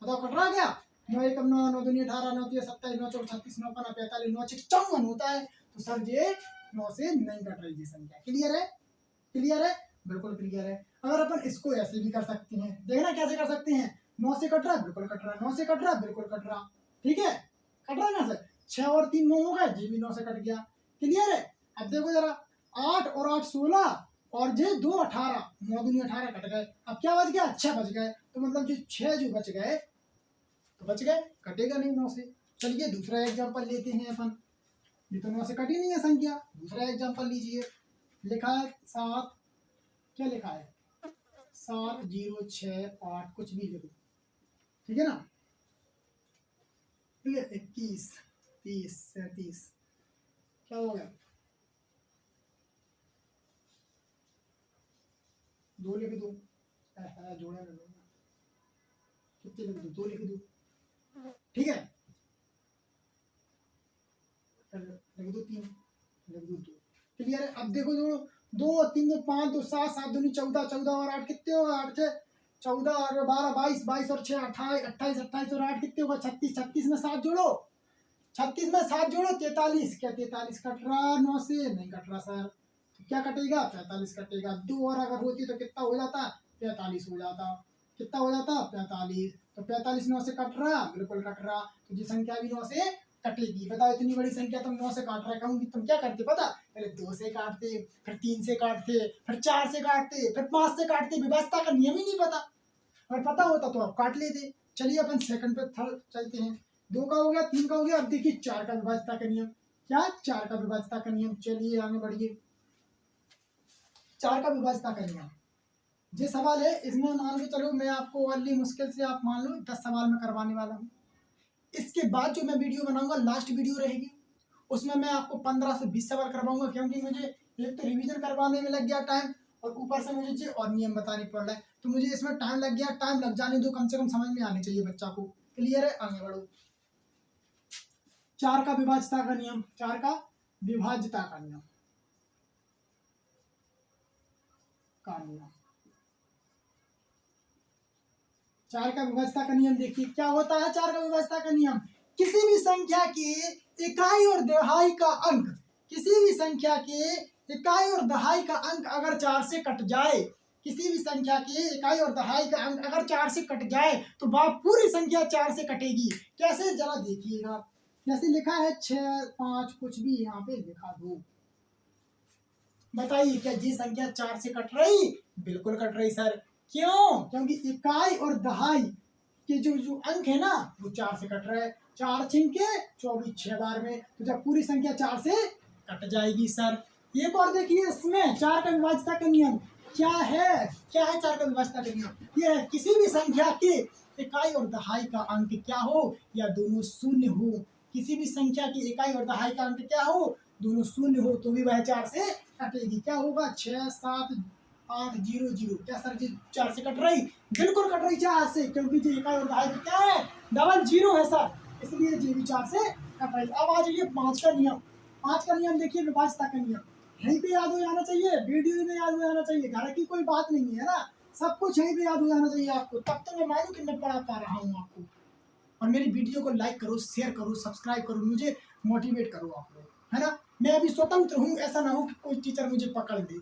Speaker 1: बताओ कट रहा है क्या? 9 1 9 9 2 18 9 3 27 9 4 36 9 5 45 9 6 54 होता है। तो सर ये 9 से नहीं कट रही थी संख्या। क्लियर है? क्लियर है? बिल्कुल क्लियर है। अगर अपन इसको ऐसे भी कर सकते हैं, देखना कैसे कर सकते हैं। 9 से कट रहा है बिल्कुल कट रहा, 9 से कट रहा बिल्कुल कट रहा, ठीक है कट रहा है ना सर। 6 और 3 9 हो गए, ये भी 9 से कट गया। क्लियर है? अब देखो जरा 8 और 8 16 और ये 2 18, 9 दूनी 18 कट गए। अब क्या बच गया 6 बच गए। तो मतलब जो 6 जो बच गए तो बच गए, कटेगा नहीं 9 से। चलिए दूसरा एग्जाम्पल लेते हैं अपन। ये तो 9 से कटी नहीं है संख्या। दूसरा एग्जाम्पल लीजिए। लिखा है 7, क्या लिखा है 7 0 6 8 कुछ भी लिखो, ठीक है ना। ठीक है 21 30 37 क्या हो गया 2 लिख दो, जोड़ा कर दो, कितने लिख दो 2 लिख दो, ठीक है लिख दो 3 लिख दो 2। क्लियर है? अब देखो जो 2 3 2 5 2 7 7 दूनी 14, 14 और 8 कितने होगा 8 से 14 और 12 22, 22 और 6 28, 28 28 और 8 कितने होगा 36, 36 में 7 जोड़ो, 36 में 7 जोड़ो 43। क्या 43 कट रहा 9 से? नहीं कट रहा सर। तो क्या कटेगा 45 कटेगा। 2 और अगर होती तो कितना हो जाता 45 हो जाता। कितना हो जाता 45। तो 45 9 से कट रहा बिल्कुल कट रहा। तो ये संख्या भी 9 से कटेगी। बताओ इतनी बड़ी संख्या तुम 9 से काट रहे, कहूंगी तुम क्या करते पता, पहले 2 से काटते, फिर 3 से काटते, फिर 4 से काटते, फिर 5 से काटते। विभाज्यता का नियम ही नहीं पता। अगर पता होता तो आप काट लेते। चलिए अपन सेकंड पे थर्ड चलते हैं। 2 का हो गया 3 का हो गया। अब देखिए 4 का विभाज्यता का नियम। क्या 4 का विभाज्यता का नियम। चलिए आगे बढ़िए। 4 का विभाज्यता का नियम ये सवाल है, इसमें मान के चलो मैं आपको वाली मुश्किल से आप मान लो 10 सवाल में करवाने वाला हूँ। इसके बाद जो मैं वीडियो बनाऊंगा लास्ट वीडियो रहेगी, उसमें मैं आपको 15 से 20 सवाल करवाऊंगा, क्योंकि मुझे एक तो रिवीजन करवाने में लग गया टाइम और ऊपर से मुझे और नियम बताने पड़ रहा है। तो मुझे इसमें टाइम लग गया, टाइम लग जाने दो, कम से कम समझ में आने चाहिए बच्चा को। क्लियर है? आगे बढ़ो। 4 का विभाज्यता का नियम। 4 का विभाज्यता का नियम का नियम 4 का विभाज्यता का नियम देखिए क्या होता है। 4 का विभाज्यता का नियम, किसी भी संख्या के इकाई और दहाई का अंक, किसी भी संख्या के इकाई और दहाई का अंक अगर 4 से कट जाए, किसी भी संख्या के इकाई और दहाई का अंक अगर 4 से कट जाए तो वह पूरी संख्या 4 से कटेगी। कैसे जरा देखिएगा। जैसे लिखा है 6 5 कुछ भी यहाँ पे लिखा दो। बताइए क्या ये संख्या 4 से कट रही? बिल्कुल कट रही सर। क्यों? क्योंकि इकाई और दहाई के जो अंक है ना वो 4 से कट रहा है। 4 छिंके 24 6 बार में, तो जब पूरी संख्या 4 से कट जाएगी सर। एक और देखिए इसमें 4 का विभाज्यता का नियम क्या है। क्या है 4 का विभाज्यता का नियम? यह है किसी भी संख्या के इकाई और दहाई का अंक क्या हो या दोनों शून्य हो। किसी भी संख्या की इकाई और दहाई का अंक क्या हो, दोनों शून्य हो तो भी वह 4 से कटेगी, क्या होगा 6 7 8 0 0। क्या सर जी 4 से कट रही? बिल्कुल कट रही 4 से, क्योंकि जी इकाई और दहाई क्या है, डबल जीरो है सर, इसलिए जी भी 4 से कट रही। अब आ जाइए 5 का नियम। 5 का नियम देखिए, विभाज्यता का नियम यहीं पे याद हो जाना चाहिए, वीडियो में याद हो जाना चाहिए, घर की कोई बात नहीं है ना, सब कुछ यहीं पे याद हो जाना चाहिए आपको, तब तो मैं मालूम कि मैं पढ़ा पा रहा हूँ आपको। और मेरी वीडियो को लाइक करो, शेयर करो, सब्सक्राइब करो, मुझे मोटिवेट करो आप लोग, है ना। मैं अभी स्वतंत्र हूँ, ऐसा ना हो कि कोई टीचर मुझे पकड़ ले,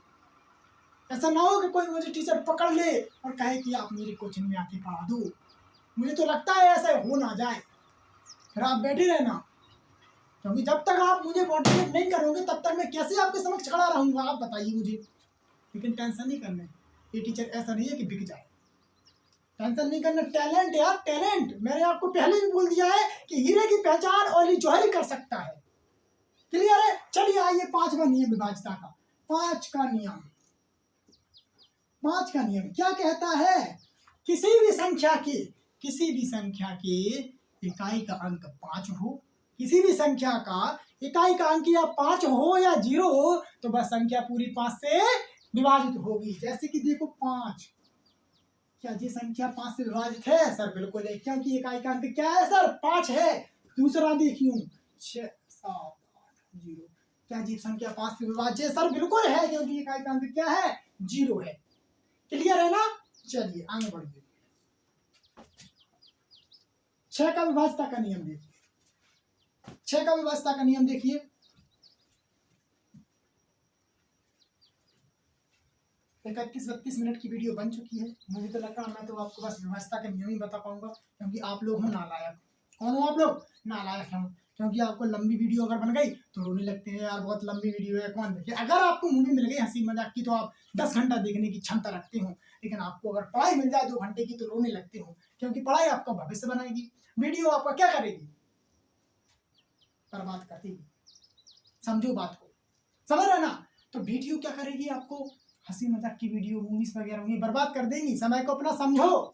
Speaker 1: ऐसा ना हो कि कोई मुझे टीचर पकड़ ले और कहे कि आप मेरी कोचिंग में आके पढ़ा दो। मुझे तो लगता है ऐसा हो ना जाए, फिर आप बैठे रहना, क्योंकि जब तक आप मुझे मोटिवेट नहीं करोगे तब तक मैं कैसे आपके समक्ष खड़ा रहूंगा, आप बताइए मुझे। लेकिन टेंशन नहीं करना, ये टीचर ऐसा नहीं है कि बिक जाए, टेंशन नहीं करना। टैलेंट यार, टैलेंट मैंने आपको पहले भी बोल दिया है कि हीरे की पहचान ओनली जौहरी कर सकता है। क्लियर है? चलिए आइए 5वां नियम विभाज्यता का। 5 का नियम, 5 का नियम क्या कहता है? किसी भी संख्या की इकाई का अंक 5 हो, किसी भी संख्या का इकाई का अंक या 5 हो या 0 हो, तो वह संख्या पूरी 5 से विभाजित होगी। जैसे कि देखो 5, क्या ये संख्या 5 से विभाजित है? सर बिल्कुल है, क्योंकि इकाई का अंक क्या है सर? 5 है। दूसरा देखियो 6 7 8 0, क्या ये संख्या 5 से विभाज्य है? सर बिल्कुल है, क्योंकि इकाई का अंक क्या है? 0 है। क्लियर है ना? चलिए आगे बढ़िए। 6 का विभाज्यता का नियम देखिए, 6 का विभाज्यता का नियम देखिए। एक 31-32 मिनट की वीडियो बन चुकी है, मुझे तो लगा मैं तो आपको बस विभाज्यता के नियम ही बता पाऊंगा, क्योंकि आप लोग हो नालायक। कौन हो आप लोग? नालायक हैं, क्योंकि आपको लंबी वीडियो अगर बन गई तो रोने लगते हैं, यार बहुत लंबी वीडियो है कौन देखे। अगर आपको मूवी मिल गई हंसी मजाक की तो आप 10 घंटा देखने की क्षमता रखते हो, लेकिन आपको अगर पढ़ाई मिल जाए 2 घंटे की तो रोने लगते हो, क्योंकि पढ़ाई आपका भविष्य बनाएगी, वीडियो आपका क्या करेगी? बर्बाद कर देगी। समझो बात को, समझ रहे ना? तो वीडियो क्या करेगी आपको? हंसी मजाक की वीडियो, मूवीज वगैरह होंगी, बर्बाद कर देंगी। समय को अपना समझो,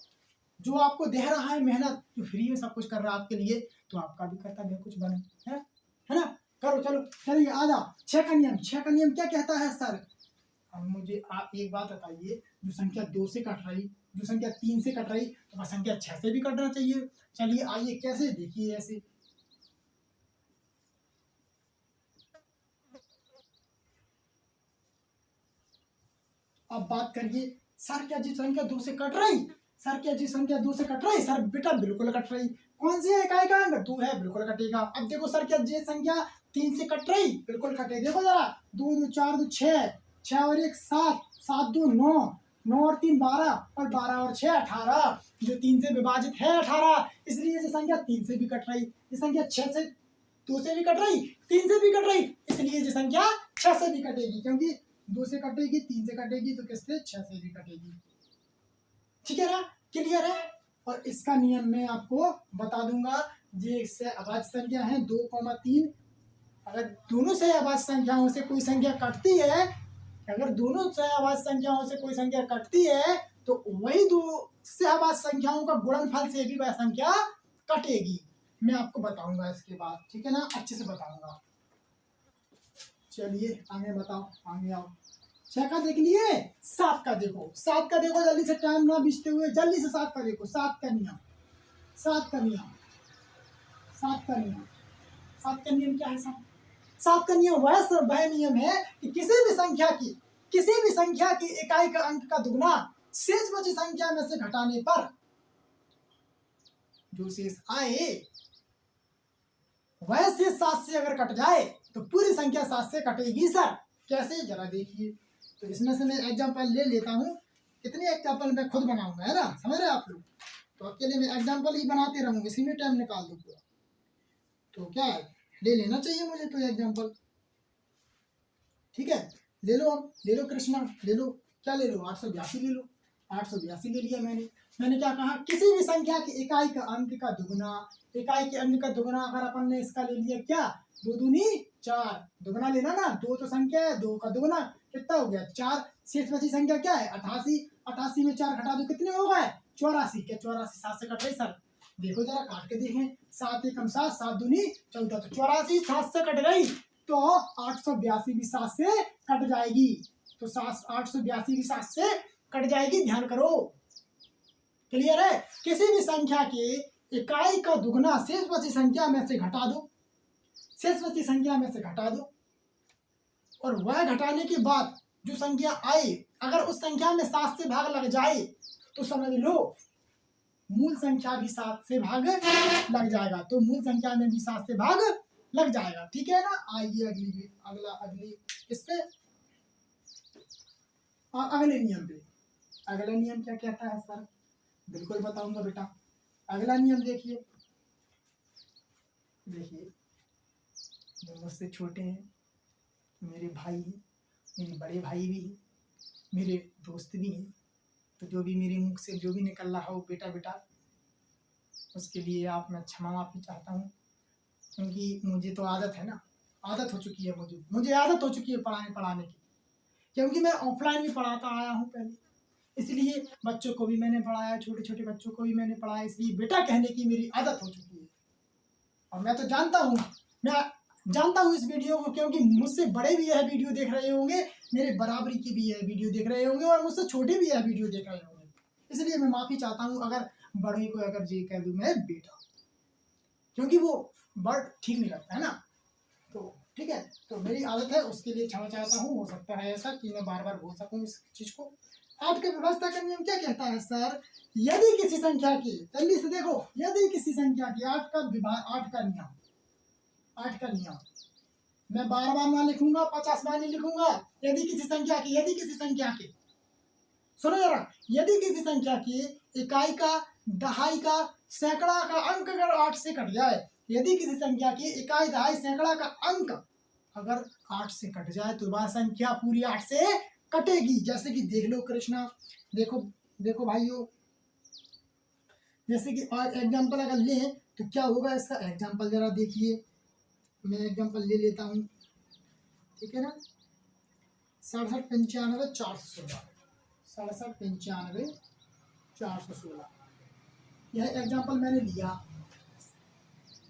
Speaker 1: जो आपको दे रहा है मेहनत, जो फ्री में सब कुछ कर रहा है आपके लिए, तो आपका भी कर्तव्य कुछ बने, है ना? करो, चलो चलिए आ जाओ। 6 का नियम, 6 का नियम क्या कहता है सर? अब मुझे आप एक बात बताइए, जो संख्या 2 से कट रही, जो संख्या 3 से कट रही, तो वह संख्या 6 से भी कटना चाहिए। चलिए आइए, कैसे देखिए ऐसे। अब बात करिए, सर क्या जी संख्या 2 से कट रही? सर क्या जी संख्या 2 से कट रही? सर बेटा बिल्कुल कट रही। कौन सी है इकाई का अंक? 2 है, बिल्कुल कटेगा। अब देखो सर क्या जी संख्या 3 से कट रही? बिल्कुल कटेगी। देखो जरा, 2 2 4 2 6, 6 और 1 7, 7 2 9, 9 और 3 12, और 12 और 6 18, जो 3 से विभाजित है 18, इसलिए ये संख्या 3 से भी कट रही। ये संख्या 6 से 2 से भी कट रही, 3 से भी कट रही, इसलिए ये संख्या 6 से भी कटेगी, क्योंकि 2 से कटेगी, 3 से कटेगी, तो किससे? 6 से भी कटेगी। ठीक है ना? क्लियर है? और इसका नियम मैं आपको बता दूंगा। ये इससे अभाज्य संख्या है 2,3, अगर दोनों से अभाज्य संख्याओं से कोई संख्या कटती है, अगर दोनों से अभाज्य संख्याओं से कोई संख्या कटती है, तो वही दो से अभाज्य संख्याओं का गुणनफल से भी वह संख्या कटेगी। मैं आपको बताऊंगा इसके बाद, ठीक है ना? अच्छे से बताऊंगा। चलिए आगे बताओ, आगे आओ। 6 का देख लिए, 7 का देखो, 7 का देखो, जल्दी से टाइम ना बीतते हुए जल्दी से 7 का देखो। 7 का नियम, 7 का नियम, 7 का नियम, 7 का नियम क्या है साहब? 7 का नियम वह नियम है कि किसी भी संख्या की इकाई का अंक का दुगना शेष बची संख्या में से घटाने पर जो शेष आए वह शेष 7 से अगर कट जाए तो पूरी संख्या 7 से कटेगी। सर कैसे, जरा देखिए। तो इसमें से मैं एग्जांपल ले लेता हूँ, कितने एग्जांपल मैं खुद बनाऊंगा, है ना? समझ रहे आप लोग? तो अकेले मैं एग्जांपल ही बनाते रहूंगा, इसी में टाइम निकाल दूँ पूरा। तो क्या है, ले लेना चाहिए मुझे तो एग्जांपल। ठीक है, ले लो, अब ले लो कृष्णा, ले लो। क्या ले लो? 882 ले लो। 882 ले लिया मैंने क्या कहा? किसी भी संख्या की इकाई का अंक का दुगना, इकाई के अंक का दुगना, अगर अपन ने इसका ले लिया क्या? 2 दूनी 4, दुगना लेना ना, 2 तो संख्या है, 2 का दुगना कितना हो गया? 4। शेष बची संख्या क्या है? 88। 88 में 4 घटा दो, कितने हो गए? 84। क्या 84 7 से कट रही? सर देखो जरा काट के देखें, 7 एकम 7, 7 दूनी 14, तो 84 7 से कट गई। तो 882 भी 7 से कट जाएगी, तो 882 भी 7 से कट जाएगी, ध्यान करो। क्लियर है? किसी भी संख्या के इकाई का दुगना शेष बची संख्या में से घटा दो, शेष बची संख्या में से घटा दो, और वह घटाने के बाद जो संख्या आए अगर उस संख्या में 7 से भाग लग जाए तो समझ लो मूल संख्या भी 7 से भाग लग जाएगा, तो मूल संख्या में भी 7 से भाग लग जाएगा। ठीक है ना? आइए अगली इस पे अगले नियम पे। अगला नियम क्या कहता है सर? बिल्कुल बताऊंगा बेटा। अगला नियम देखिए, जो मुझसे छोटे हैं, मेरे भाई हैं, मेरे बड़े भाई भी हैं, मेरे दोस्त भी हैं, तो जो भी मेरे मुख से जो भी निकल रहा हो बेटा बेटा, उसके लिए मैं क्षमा माफी चाहता हूँ, क्योंकि मुझे तो आदत है ना, आदत हो चुकी है, मुझे आदत हो चुकी है पढ़ाने की, क्योंकि मैं ऑफलाइन भी पढ़ाता आया हूँ पहले, इसलिए बच्चों को भी मैंने पढ़ाया, छोटे छोटे बच्चों को भी मैंने पढ़ाया, इसलिए बेटा कहने की मेरी आदत हो चुकी है। और मैं तो जानता हूँ इस वीडियो को, क्योंकि मुझसे बड़े भी यह वीडियो देख रहे होंगे, मेरे बराबरी की भी यह वीडियो देख रहे होंगे, और मुझसे छोटे भी यह वीडियो देख रहे होंगे, इसलिए मैं माफ़ी चाहता हूँ अगर बड़े को अगर जी कह दूँ मैं बेटा, क्योंकि वो वर्ड ठीक नहीं लगता है ना। तो ठीक है, तो मेरी आदत है, उसके लिए क्षमा चाहता हूँ। हो सकता है ऐसा कि मैं बार बार बोल सकूँ इस चीज़ को। 8 का व्यवस्था का नियम क्या कहता है सर? यदि किसी संख्या की, जल्दी से देखो, यदि किसी संख्या की 8 का नियम मैं बार बार ना लिखूंगा, 50 बार नहीं लिखूंगा। यदि किसी संख्या की सुनो जरा, यदि किसी संख्या की इकाई का, दहाई का, सैकड़ा का अंक अगर 8 से कट जाए, यदि किसी संख्या की इकाई, दहाई, सैकड़ा का अंक अगर 8 से कट जाए तो वह संख्या पूरी 8 से कटेगी। जैसे कि देख लो कृष्णा, देखो भाइयों, जैसे कि एग्जाम्पल अगर लें तो क्या होगा इसका एग्जाम्पल जरा देखिए, मैं एग्जाम्पल ले लेता हूँ, ठीक है ना। 67 95 416, 67 95 416, यह एग्जाम्पल मैंने लिया।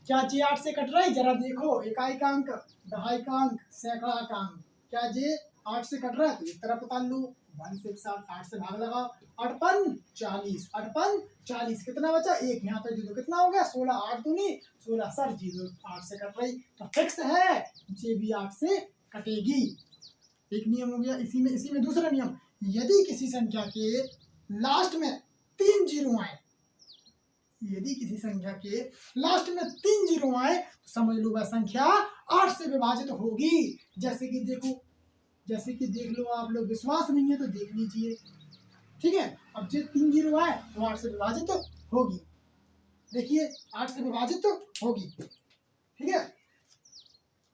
Speaker 1: क्या जे 8 से कट रहा है? जरा देखो, इकाई का अंक, दहाई का अंक, सैकड़ा का अंक, क्या जे 8 से कट रहा है? तो इस तरफ उतार लो, 1 से 8 से भाग लगाओ, 8 पन 40, 8 पन 40, कितना बचा? 1 यहाँ पे दे दो, कितना हो गया? 16, 8 दूनी 16, सर जी 8 से कट रही तो फिक्स है, जे भी 8 से कटेगी। एक नियम हो गया। इसी में दूसरा नियम, यदि किसी संख्या के लास्ट में 3 जीरो आए, यदि किसी संख्या के लास्ट में 3 जीरो आए तो समझ लो वह संख्या 8 से विभाजित होगी। जैसे कि देख लो, आप लोग विश्वास नहीं है तो देख लीजिए, ठीक है। अब जो 3 जीरो आए तो 8 से विभाजित होगी, देखिए 8 से विभाजित होगी, ठीक है,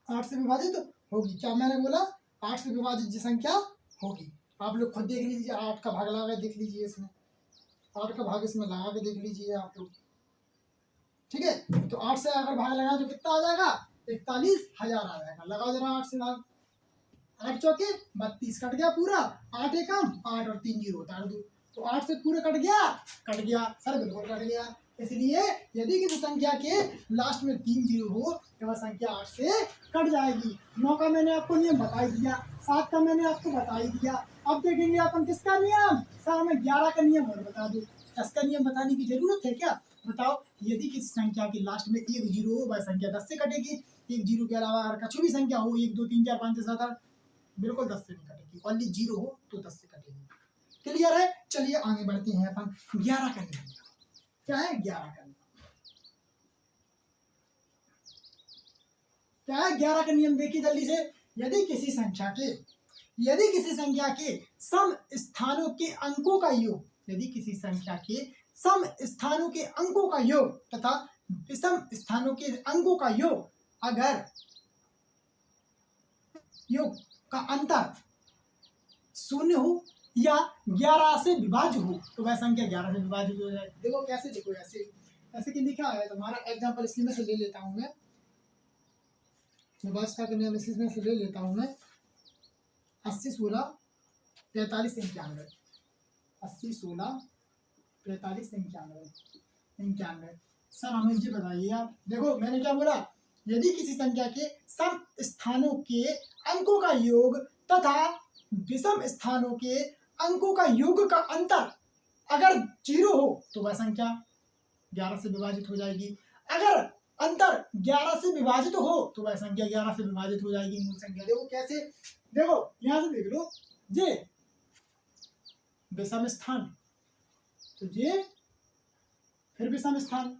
Speaker 1: 8 से विभाजित होगी। क्या मैंने बोला? 8 से विभाजित जो संख्या होगी, आप लोग खुद देख लीजिए, 8 का भाग लगा के देख लीजिए, इसमें 8 का भाग इसमें लगा के देख लीजिए आप लोग, ठीक है। तो 8 से अगर भाग लगा तो कितना आ जाएगा? 41,000 आ जाएगा। लगाओ जरा 8 से भाग, 8 चौके 32, कट गया पूरा, 8 एकम 8 और 3 जीरो उतार दो, तो 8 से पूरा कट गया सर, बिल्कुल कट गया। इसलिए यदि किसी संख्या के लास्ट में 3 जीरो हो तो वह संख्या 8 से कट जाएगी। 9 का मैंने आपको नियम बता ही दिया, 7 का मैंने आपको बता ही दिया। अब देखेंगे अपन किसका नियम, सर मैं 11 का नियम और बता दूं। 10 का नियम बताने की जरूरत है क्या? बताओ, यदि किसी संख्या के लास्ट में 1 जीरो हो वह संख्या 10 से कटेगी। 1 जीरो के अलावा अगर कुछ भी संख्या हो, 1 2 3 4 5 6 7 8, बिल्कुल 10 से नहीं कटेगी, ओनली जीरो हो तो 10 से कटेगी। क्लियर है? चलिए आगे बढ़ते हैं अपन 11 का नियम। क्या है 11 का नियम? क्या है 11 का नियम? देखिए जल्दी से, यदि किसी संख्या के सम स्थानों के अंकों का योग, यदि किसी संख्या के सम स्थानों के अंकों का योग तथा विषम स्थानों के अंकों का योग, अगर योग का अंतर 0 हो या 11 से विभाज्य हो तो वह संख्या 11 से विभाजित हो जाए। देखो कैसे, देखो ऐसे कि लिखा है, तुम्हारा एग्जांपल इसी में से ले लेता हूं मैं, व्यवस्था के नियम इसी में से ले लेता हूं मैं। 80 16 43 91, 80 16 43 91। सर हमें जी बताइए आप, देखो मैंने क्या बोला, यदि किसी संख्या के सम स्थानों के अंकों का योग तथा विषम स्थानों के अंकों का योग का अंतर अगर 0 हो तो वह संख्या 11 से विभाजित हो जाएगी। अगर अंतर 11 से विभाजित हो तो वह संख्या 11 से विभाजित हो जाएगी मूल संख्या। देखो कैसे, देखो यहां से देख लो, ये विषम स्थान, तो ये फिर विषम स्थान,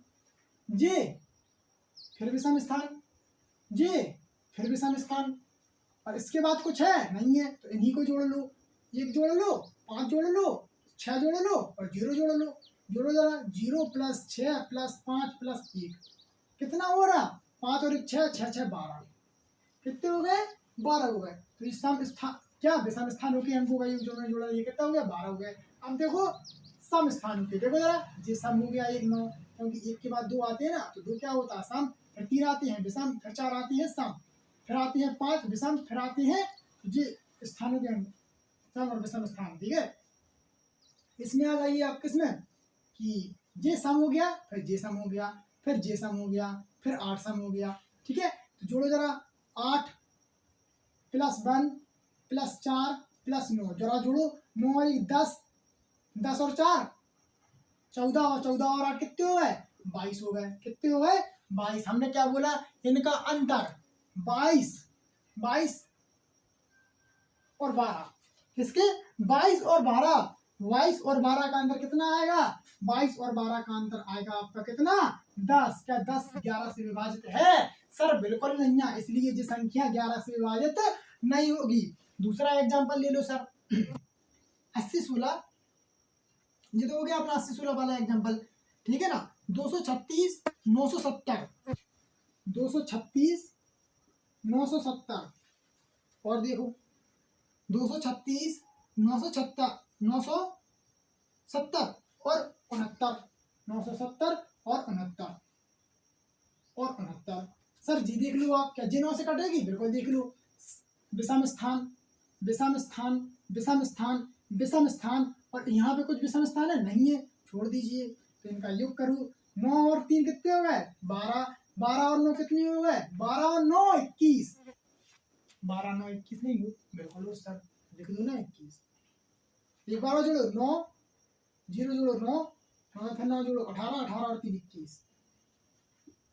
Speaker 1: ये फिर विषम स्थान, ये फिर विषम स्थान, और इसके बाद कुछ है नहीं है तो इन्हीं को जोड़ लो। 1 जोड़ लो, 5 जोड़ लो, 6 जोड़ लो और 0 जोड़ लो। जोड़ो जरा, 0 + 6 + 5 + 1 कितना हो रहा? 5 और 1 6, 6 6 12, कितने हो गए? 12 हो गए। तो इस सम स्थान क्या विषम स्थानों के अंकों का योग जो मैंने जोड़ा ये कितना हो गया? 12 हो गए। अब देखो सम स्थानों के, देखो जरा, ये सम हो गया 1 9, क्योंकि 1 के बाद 2 आते हैं ना, तो 2 क्या होता है? सम। फिर 3 आते हैं विषम, फिर 4 आते हैं सम, फिर आते हैं 5 विषम, फिर आते हैं ये स्थानों के अंक, सम और विषम स्थान। ठीक है, इसमें आ जाइए आप किसमें कि ये सम हो गया, फिर ये सम हो गया, फिर ये सम हो गया, फिर 8 सम हो गया। ठीक है, तो जोड़ो जरा, 8 + 1 + 4 + 9, जरा जोड़ो, 9 और 1 10, 10 और 4 14, और 14 और 8 कितने हो गए? 22 हो गए। कितने हो गए? 22। हमने क्या बोला? इनका अंतर 22 और 12, किसके? 22 और 12, 22 और 12 का अंतर कितना आएगा? 22 और 12 का अंतर आएगा आपका कितना? 10। क्या 10 11 से विभाजित है? सर बिल्कुल नहीं है, इसलिए ये संख्या 11 से विभाजित नहीं होगी। दूसरा एग्जांपल ले लो सर, 80 16, ये तो हो गया अपना 80 16 वाला एग्जांपल। ठीक है ना, 236 970, 236 970, और देखो 236 970 970 और 69, 970 और 69 और 69। सर जी देख लो आप, क्या जिनों से कटेगी? बिल्कुल देख लो, विषम स्थान विषम स्थान विषम स्थान विषम स्थान, और यहाँ पे कुछ विषम स्थान है नहीं है, छोड़ दीजिए। तो इनका योग करूँ, 9 और 3 कितने हो गए? 12, 12 और 9 कितने हो गए? 12 और 9 21, 12 9 21 नहीं हो? बिल्कुल हो सर, लिख दो ना 21। एक बार और जोड़ो, 9 0 जोड़ो 9, फिर 9 जोड़ो 18, 18 और 3 21।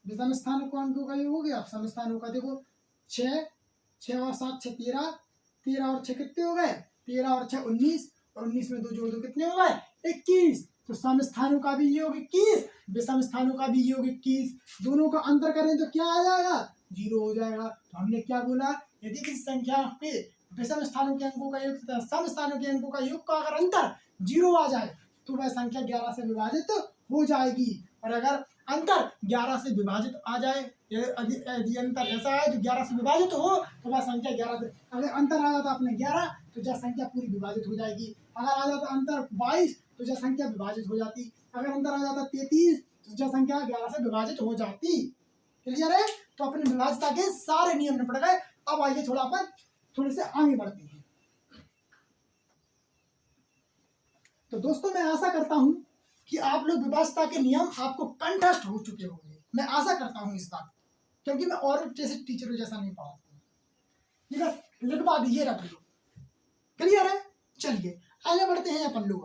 Speaker 1: विषम स्थानों को अंकों का योग हो गया। सम स्थानों का देखो, 6 6 और 7 6 13, 13 और 6 कितने हो गए? 13 और 6 19, और 19 में 2 जोड़ दो कितने हो गए? 21। तो सम स्थानों का भी योग 21, विषम स्थानों का भी योग 21, दोनों का अंतर करें तो क्या आ जाएगा? 0 हो जाएगा। तो हमने क्या बोला? यदि किसी संख्या पे विषम स्थानों के अंकों का योग तथा सम स्थानों के अंकों का योग का अगर अंतर 0 आ जाए तो वह संख्या 11 से विभाजित हो जाएगी। और अगर अंतर 11 से विभाजित आ जाए, यदि अंतर ऐसा है जो 11 से विभाजित हो तो वह संख्या 11 से, अगर अंतर आ जाता अपने 11 तो यह संख्या पूरी विभाजित हो जाएगी। अगर आ जाता अंतर 22 तो यह संख्या विभाजित हो जाती। अगर अंतर आ जाता 33 तो यह संख्या 11 से विभाजित हो जाती। क्लियर है? तो अपने विभाज्यता के सारे नियम में पड़ गए। अब आइए थोड़े से आगे बढ़ते हैं। तो दोस्तों मैं आशा करता हूं कि आप लोग विभाज्यता के नियम आपको कंठस्थ हो चुके होंगे। मैं आशा करता हूं इस बात, क्योंकि मैं और जैसे टीचरों जैसा नहीं पढ़ाता हूँ। ये बस लिखवा दीजिए, रख लो। क्लियर है? चलिए आगे बढ़ते हैं अपन लोग।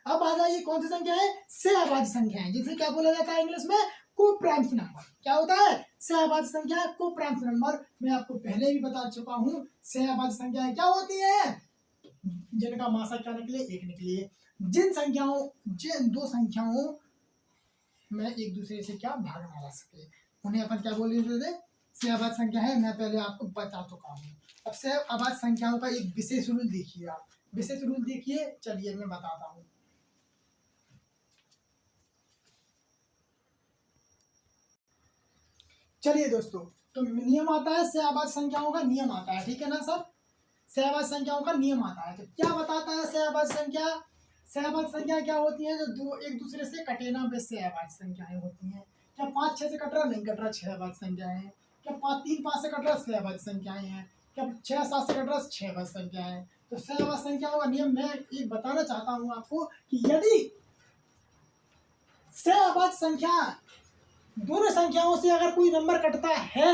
Speaker 1: अब आ जाइए, कौन सी संख्या है? सहभाज्य संख्या है, जिसे क्या बोला जाता है इंग्लिश में? Coprimes number. क्या होता है? सहभाज्य संख्या, कोप्राइम्स नंबर। मैं आपको पहले भी बता चुका हूँ, सहभाज्य संख्याएं क्या होती है? जिनका मासा क्या निकले? 1 निकले। जिन दो संख्याओं में एक दूसरे से क्या भाग ना ला सके, उन्हें अपन क्या बोल रहे थे? सहभाज्य संख्या है। मैं पहले आपको बता चुका हूँ। अब सहभाज्य संख्याओं का एक विशेष रूल देखिए आप, विशेष रूल देखिए। चलिए मैं बताता हूँ। चलिए दोस्तों, तो नियम आता है, सहभाज्य संख्याओं का नियम आता है। ठीक है ना सर? सहभाज्य संख्याओं का नियम आता है। तो क्या बताता है सहभाज्य संख्या? सहभाज्य संख्या क्या होती है? जो दो एक दूसरे से कटे ना, वे सहभाज्य संख्याएं होती हैं। क्या 5 6 से कट रहा? नहीं कट रहा, सहभाज्य संख्याएं हैं। क्या 3 5 से कट रहा? सहभाज्य संख्याएं हैं। क्या 6 7 से कट रहा? सहभाज्य संख्याएं हैं। तो सहभाज्य संख्याओं का नियम मैं एक बताना चाहता हूँ आपको कि यदि सहभाज्य संख्या दोनों संख्याओं से अगर कोई नंबर कटता है,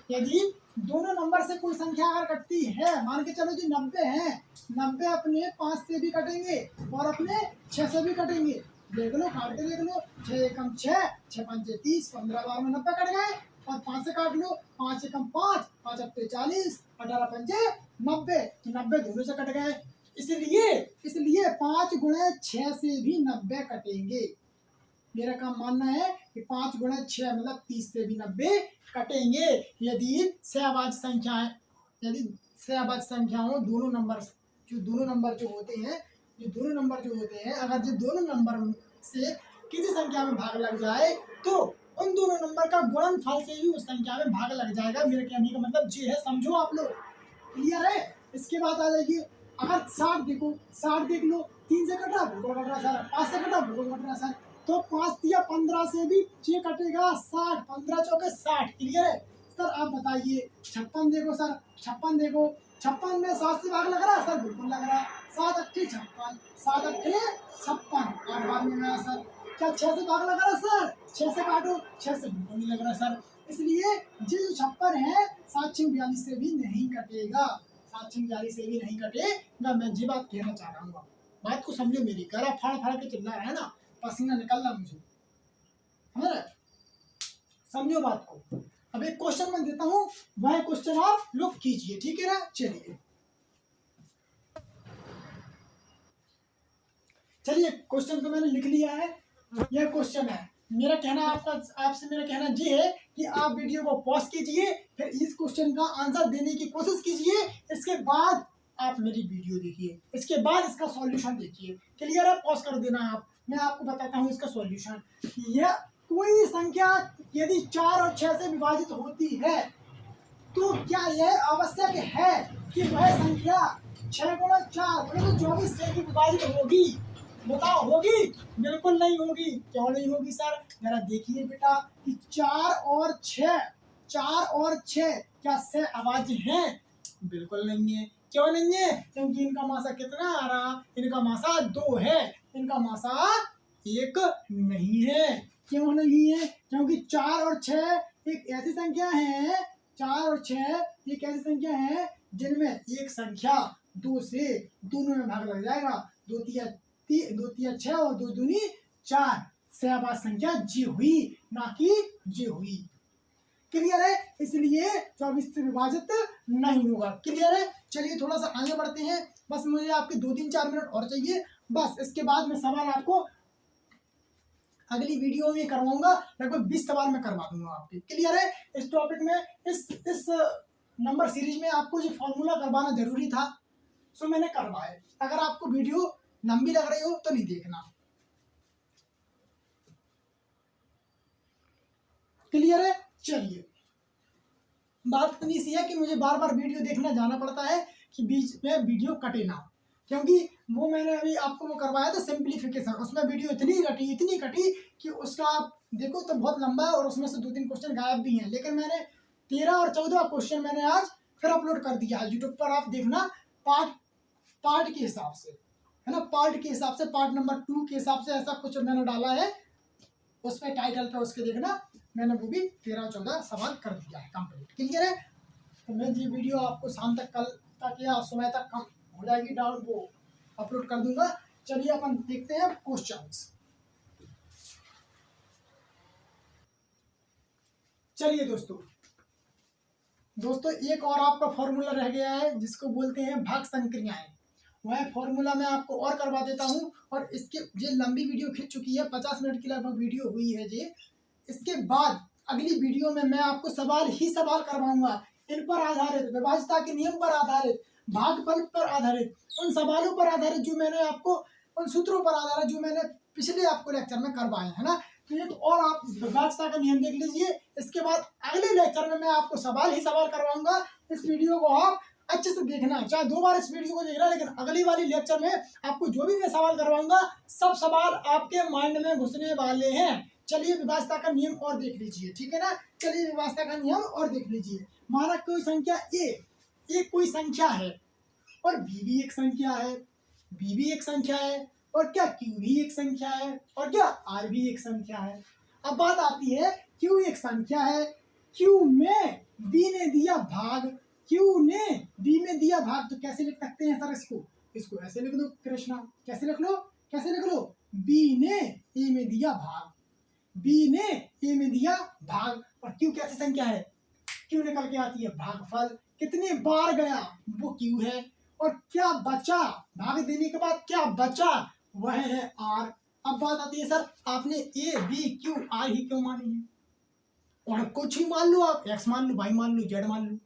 Speaker 1: यदि दोनों नंबर से कोई संख्या अगर कटती है, मान के चलो जी 90 है, 90 अपने 5 से भी कटेंगे और अपने 6 से भी कटेंगे। देख लो, काट के देख लो, 6 एकम 6, 6 पंचे 30, 15 बार में 90 कट गए। और 5 से काट लो, 5 एकम 5, 5 अट्ठे 40, 18 पंचे 90, 90 दोनों से कट गए। इसलिए 5 गुणे 6 से भी 90 कटेंगे। मेरा काम मानना है कि 5 गुणा 6 मतलब 30 से भी 90 कटेंगे यदि सहअवाच्य संख्याओं दोनों नंबर जो होते हैं, अगर जो दोनों नंबर से किसी संख्या में भाग लग जाए तो उन दोनों नंबर का गुणनफल से ही उस संख्या में भाग लग जाएगा। मेरे कहने का मतलब ये है, समझो आप लोग, क्लियर है। इसके बाद आ जाइए, अगर 60 देखो, 60 देख लो, 3 से कटा भूगोल कट रहा सर, 5 से कटा भूगोल कट रहा सर, तो 5 या 15 से भी ये कटेगा 60, 15 चौके 60, क्लियर है। सर आप बताइए 56 देखो सर, 56 देखो, 56 में 7 से भाग लग रहा है सर, बिल्कुल लग रहा है, 7 अट्ठे 56, 7 अट्ठे 56, 8 बार में आया सर। क्या 6 से भाग लग रहा है सर, 6 से काटो, 6 से बिल्कुल नहीं लग रहा सर। इसलिए जो 56 है 742 से भी नहीं कटेगा, 742 से भी नहीं कटेगा। मैं ये बात कहना चाह रहा हूँ, बात को समझो मेरी, गला फाड़ फाड़ के चिल्ला रहा है ना, पसीना निकल रहा मुझे, समझ रहे, समझो बात को। अब एक क्वेश्चन मैं देता हूं, वह क्वेश्चन आप लोग कीजिए, ठीक है ना। चलिए क्वेश्चन तो मैंने लिख लिया है, यह क्वेश्चन है। आपसे मेरा कहना ये है कि आप वीडियो को पॉज कीजिए, फिर इस क्वेश्चन का आंसर देने की कोशिश कीजिए, इसके बाद आप मेरी वीडियो देखिए, इसके बाद इसका सॉल्यूशन देखिए, क्लियर है। पॉज कर देना आप, मैं आपको बताता हूँ इसका सॉल्यूशन। यह कोई संख्या यदि 4 और 6 से विभाजित होती है तो क्या यह आवश्यक है कि वह संख्या 6 गुणा 4 मतलब 24 से भी विभाजित होगी? बताओ, होगी? बिल्कुल नहीं होगी। क्यों नहीं होगी सर? जरा देखिए बेटा कि 4 और 6 क्या सहअवाच्य हैं? बिल्कुल नहीं है। क्यों नहीं है? क्योंकि इनका मासा कितना आ रहा, इनका मासा 2 है, इनका मासा 1 नहीं है। क्यों नहीं है? क्योंकि 4 और 6 एक ऐसी संख्या है, 4 और 6 एक ऐसी संख्या है जिनमें एक संख्या 2 से दोनों में भाग लग जाएगा। 2 तिया 6 और 2 दूनी 4, सहअवाच्य संख्या जी हुई, ना कि जी हुई। क्लियर है? इसलिए 24 से विभाजित नहीं होगा। क्लियर है? चलिए थोड़ा सा आगे बढ़ते हैं, बस मुझे आपके 2-3-4 मिनट और चाहिए, बस इसके बाद मैं सवाल आपको अगली वीडियो में करवाऊंगा, लगभग 20 सवाल मैं करवा दूंगा आपके। क्लियर है? इस टॉपिक में, इस नंबर सीरीज में आपको जो फॉर्मूला करवाना जरूरी था सो मैंने करवाया। अगर आपको वीडियो लंबी लग रही हो तो नहीं देखना। क्लियर है? चलिए, बात इतनी सी है कि मुझे बार बार वीडियो देखना जाना पड़ता है कि बीच में वीडियो कटे ना, क्योंकि वो मैंने अभी आपको वो करवाया था सिंप्लीफिकेशन, उसमें वीडियो इतनी कटी कि उसका आप देखो तो बहुत लंबा है और उसमें से 2-3 क्वेश्चन गायब भी हैं, लेकिन मैंने 13 और 14 क्वेश्चन मैंने आज फिर अपलोड कर दिया है यूट्यूब पर। आप देखना पार्ट के हिसाब से, है ना, पार्ट के हिसाब से, पार्ट नंबर 2 के हिसाब से ऐसा कुछ मैंने डाला है उस पर, टाइटल पे उसके देखना, मैंने वो भी 13 और 14 सवाल कर दिया है कंप्लीट। क्लियर है? तो मैं ये वीडियो आपको शाम तक, कल तक या सुबह तक कम हो जाएगी डाउन, वो अपलोड कर दूंगा। चलिए अपन देखते हैं क्वेश्चंस। चलिए दोस्तों एक और आपका फॉर्मूला रह गया है जिसको बोलते हैं भाग संक्रियाएं। वह फॉर्मूला मैं आपको और करवा देता हूं, और इसके ये लंबी वीडियो खिंच चुकी है, 50 मिनट की लगभग वीडियो हुई है ये। इसके बाद अगली वीडियो में मैं आपको सवाल करवाऊंगा, इन पर आधारित, विभाज्यता के नियम पर आधारित, भागफल पर आधारित, उन सवालों पर आधारित जो मैंने आपको, उन सूत्रों पर आधारित जो मैंने पिछले आपको लेक्चर में करवाए हैं ना। तो ये तो, और आप विभाज्यता का नियम देख लीजिए। इसके बाद अगले लेक्चर में मैं आपको सवाल करवाऊंगा। इस वीडियो को आप अच्छे से देखना, चाहे 2 बार इस वीडियो को देखना, लेकिन अगली वाली लेक्चर में आपको जो भी मैं सवाल करवाऊंगा सब सवाल आपके माइंड में घुसने वाले हैं। चलिए विभाज्यता का नियम और देख लीजिए, ठीक है ना। चलिए विभाज्यता का नियम और देख लीजिए। माना कोई संख्या ए कोई संख्या है, और बी भी एक संख्या है, और क्या क्यू भी एक संख्या है, और क्या आर भी एक संख्या है। अब बात आती है क्यू एक संख्या है, क्यू में बी ने दिया भाग, क्यू ने बी में दिया भाग, तो कैसे लिख सकते हैं सर इसको? इसको ऐसे लिख दो कृष्णा, कैसे लिख लो? कैसे लिख लो? बी ने ए में दिया भाग, बी ने ए में दिया भाग, और क्यू कैसी संख्या है? क्यू निकल के आती है भागफल, कितने बार गया वो क्यू है, और क्या बचा, भाग देने के बाद क्या बचा वह है आर। अब बात आती है सर आपने ए बी क्यू आर ही क्यों मानी है? और कुछ ही मान लो, आप एक्स मान लो, वाई मान लो, जेड मान लो,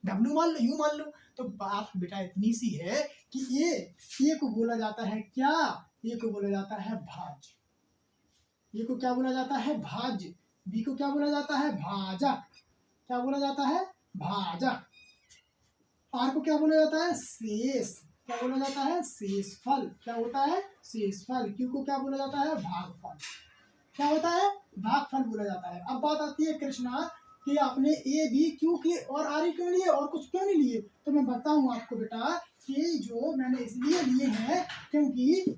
Speaker 1: डब्ल्यू मान लो, यू मान लो, तो बात बेटा इतनी सी है कि ए को बोला जाता है क्या? ए को बोला जाता है भाज्य, ए को क्या बोला जाता है? भाज्य। बी को क्या बोला जाता है? भाजक। क्या बोला जाता है? भाजक। आर को क्या बोला जाता है? शेष। क्या बोला जाता है? शेषफल। क्या होता है? शेषफल। क्यू को क्या बोला जाता है? भागफल। क्या होता है? भागफल बोला जाता है। अब बात आती है कृष्णा कि आपने ए बी क्यू के और आर ही क्यों लिए और कुछ क्यों नहीं लिए? तो मैं बताऊं आपको बेटा कि जो मैंने इसलिए लिए हैं क्योंकि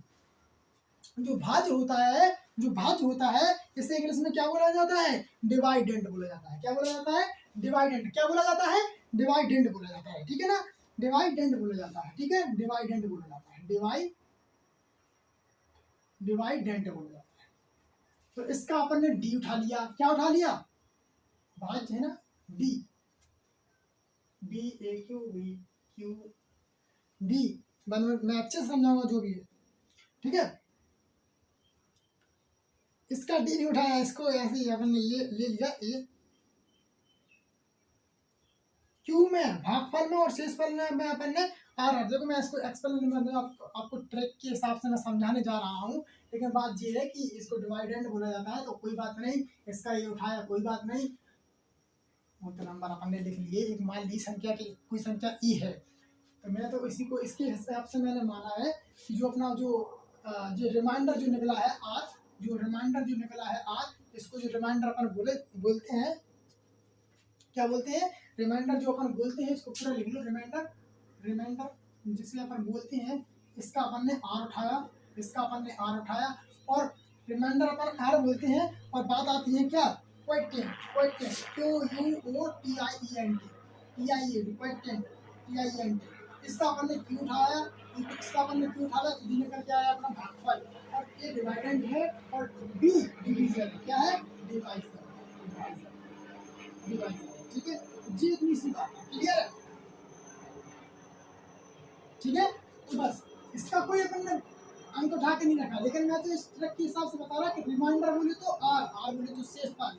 Speaker 1: जो भाज्य होता है, जो भाज्य होता है इसे इंग्लिश में क्या बोला जाता है? डिवाइडेंड बोला जाता है। क्या बोला जाता है? डिवाइडेंड। क्या बोला जाता है? डिवाइडेंड बोला जाता है, ठीक है ना? डिवाइडेंड बोला जाता है, ठीक है? डिवाइडेंड बोला जाता है, डिवाइडेंड बोला जाता है। तो इसका अपन ने डी उठा लिया। क्या उठा लिया? भाज्य है ना, डी, बी ए क्यू बी क्यू डी। मैं अच्छे से समझाऊंगा जो भी है, ठीक है? इसका डी नहीं उठाया, इसको ऐसे ही अपन ने ये ले लिया ए। क्यू में भागफल में और शेषफल में अपन ने आर आर। देखो मैं इसको एक्सप्लेन में आपको ट्रिक के हिसाब से मैं समझाने जा रहा हूँ, लेकिन बात ये है कि इसको डिवाइडेंड बोला जाता है तो कोई बात नहीं, इसका ये उठाया कोई बात नहीं, वो तो नंबर अपन ने लिख लिए। एक मान ली संख्या की कोई संख्या ई है, तो मैं तो इसी को इसके हिसाब से मैंने माना है कि जो अपना जो रिमाइंडर जो निकला है आर, जो रिमाइंडर जो निकला है आर, इसको जो रिमाइंडर अपन बोलते हैं, क्या बोलते हैं? रिमाइंडर जो अपन बोलते हैं, इसको पूरा लिख लो। रिमाइंडर जिसे अपन बोलते हैं, इसका अपन ने आर उठाया, इसका अपन ने आर उठाया, और रिमाइंडर अपन आर बोलते हैं। और बात आती है क्या? Quotient, quotient, Q U O T I E N T, T I A D, quotient, T I E N T. इसका अपन ने क्यू उठाया, इसका अपन ने क्यू उठाया, तो डी निकल के आया अपना भागफल, और ए डिवाइडेंड है और बी डिवीजन। क्या है? डिवाइजर, डिवाइजर, डिवाइजर, ठीक है? जी इतनी सी बात है, क्लियर है? ठीक है, तो बस इसका कोई अपन ने अंक उठा के नहीं रखा, लेकिन मैं तो इस ट्रिक के हिसाब से बता रहा कि रिमाइंडर बोले तो आर, आर बोले तो शेषफल,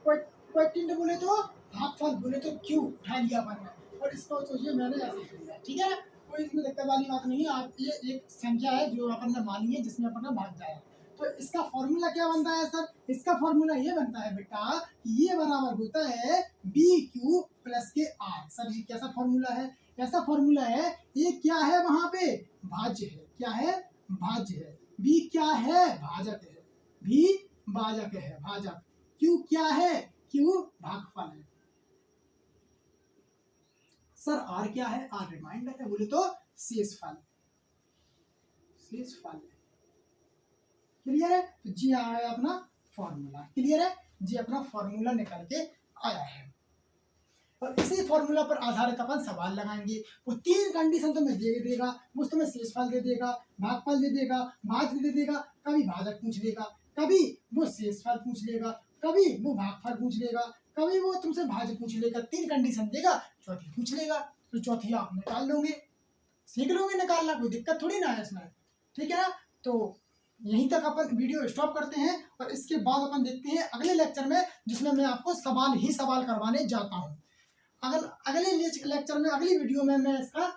Speaker 1: क्वोटिएंट बोले तो भागफल, बोले तो क्यू उठा लिया अपन ने, और इसको तो ये मैंने ऐसे किया, ठीक है? कोई इसमें दिक्कत वाली बात नहीं है। आप ये एक संख्या है जो अपन ने मानी है जिसमें अपन ने भाग जाए। तो इसका फॉर्मूला क्या बनता है सर? इसका फॉर्मूला ये बनता है बेटा, ये बराबर होता है बी क्यू प्लस के आर। सर जी कैसा फॉर्मूला है? ऐसा फॉर्मूला है, ये क्या है वहां पे? भाज्य है। क्या है? भाज्य है। बी क्या है? भाजक है। भी भाजक है, भाजक। क्यू क्या है? क्यू भागफल है। सर आर क्या है? आर रिमाइंडर है, बोले तो शेषफल, शेषफल है। क्लियर है? तो जी आया अपना फॉर्मूला, क्लियर है? जी अपना फॉर्मूला निकल के आया है, और इसी फॉर्मूला पर आधारित अपन सवाल लगाएंगे। वो तीन कंडीशन तो मैं दे देगा, वो तुम्हें शेषफल दे देगा, भागफल दे देगा, भाज्य दे देगा, कभी भाजक पूछ लेगा, कभी वो शेषफल पूछ लेगा, कभी वो भागफल पूछ लेगा, कभी वो तुमसे भाज्य पूछ लेगा। तीन कंडीशन देगा, चौथी पूछ लेगा, तो चौथी आप निकाल लोगे, सीख लोगे निकालना, कोई दिक्कत थोड़ी ना है इसमें, ठीक है ना? तो यहीं तक अपन वीडियो स्टॉप करते हैं, और इसके बाद अपन देखते हैं अगले लेक्चर में, जिसमें मैं आपको सवाल ही सवाल करवाने जाता हूँ। अगले लेक्चर में, अगली वीडियो में मैं इसका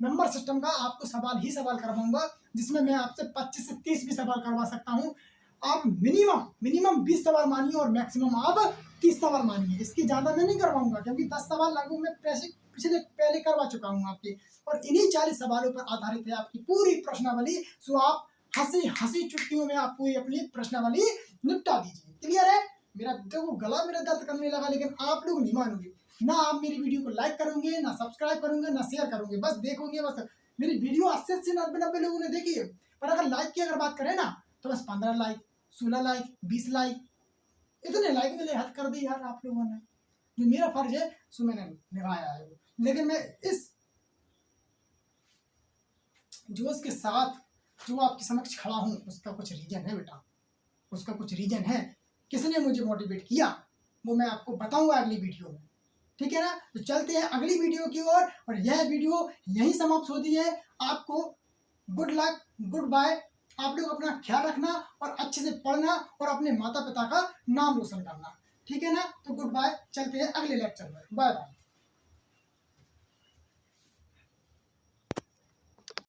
Speaker 1: नंबर सिस्टम का आपको सवाल ही सवाल करवाऊंगा, जिसमें मैं आपसे 25 से 30 भी सवाल करवा सकता हूँ। आप मिनिमम 20 सवाल मानिए और मैक्सिमम आप 30 सवाल मानिए, इसकी ज़्यादा मैं नहीं करवाऊंगा, क्योंकि 10 सवाल लगभग मैं पहले करवा चुका हूँ आपके, और इन्हीं 40 सवालों पर आधारित है आपकी पूरी प्रश्नावली। सो आप हंसी चुटकियों में आपको ये अपनी प्रश्नावली निपटा दीजिए, क्लियर है? मेरा देखो गला मेरा दर्द करने लगा, लेकिन आप लोग नहीं मानोगे ना, आप मेरी वीडियो को लाइक करोगे ना, सब्सक्राइब करोगे ना, शेयर करोगे, बस देखोगे। बस मेरी वीडियो 80 से 90 लोगों ने देखी है, पर अगर लाइक की अगर बात करें ना, तो बस 15 लाइक, 16 लाइक, 20 लाइक, इतने लाइक मिले, हद कर दी यार आप लोगों ने। जो मेरा फर्ज है सो मैंने निभाया है, लेकिन मैं इस जोश के साथ जो आपके समक्ष खड़ा हूँ उसका कुछ रीजन है बेटा, उसका कुछ रीजन है। किसने मुझे मोटिवेट किया वो मैं आपको बताऊंगा अगली वीडियो में, ठीक है ना। तो चलते हैं अगली वीडियो की ओर, और यह वीडियो यहीं समाप्त होती है। आपको गुड लक, गुड बाय। आप लोग अपना ख्याल रखना और अच्छे से पढ़ना और अपने माता पिता का नाम रोशन करना, ठीक है ना। तो गुड बाय, चलते हैं अगले लेक्चर में, बाय बाय।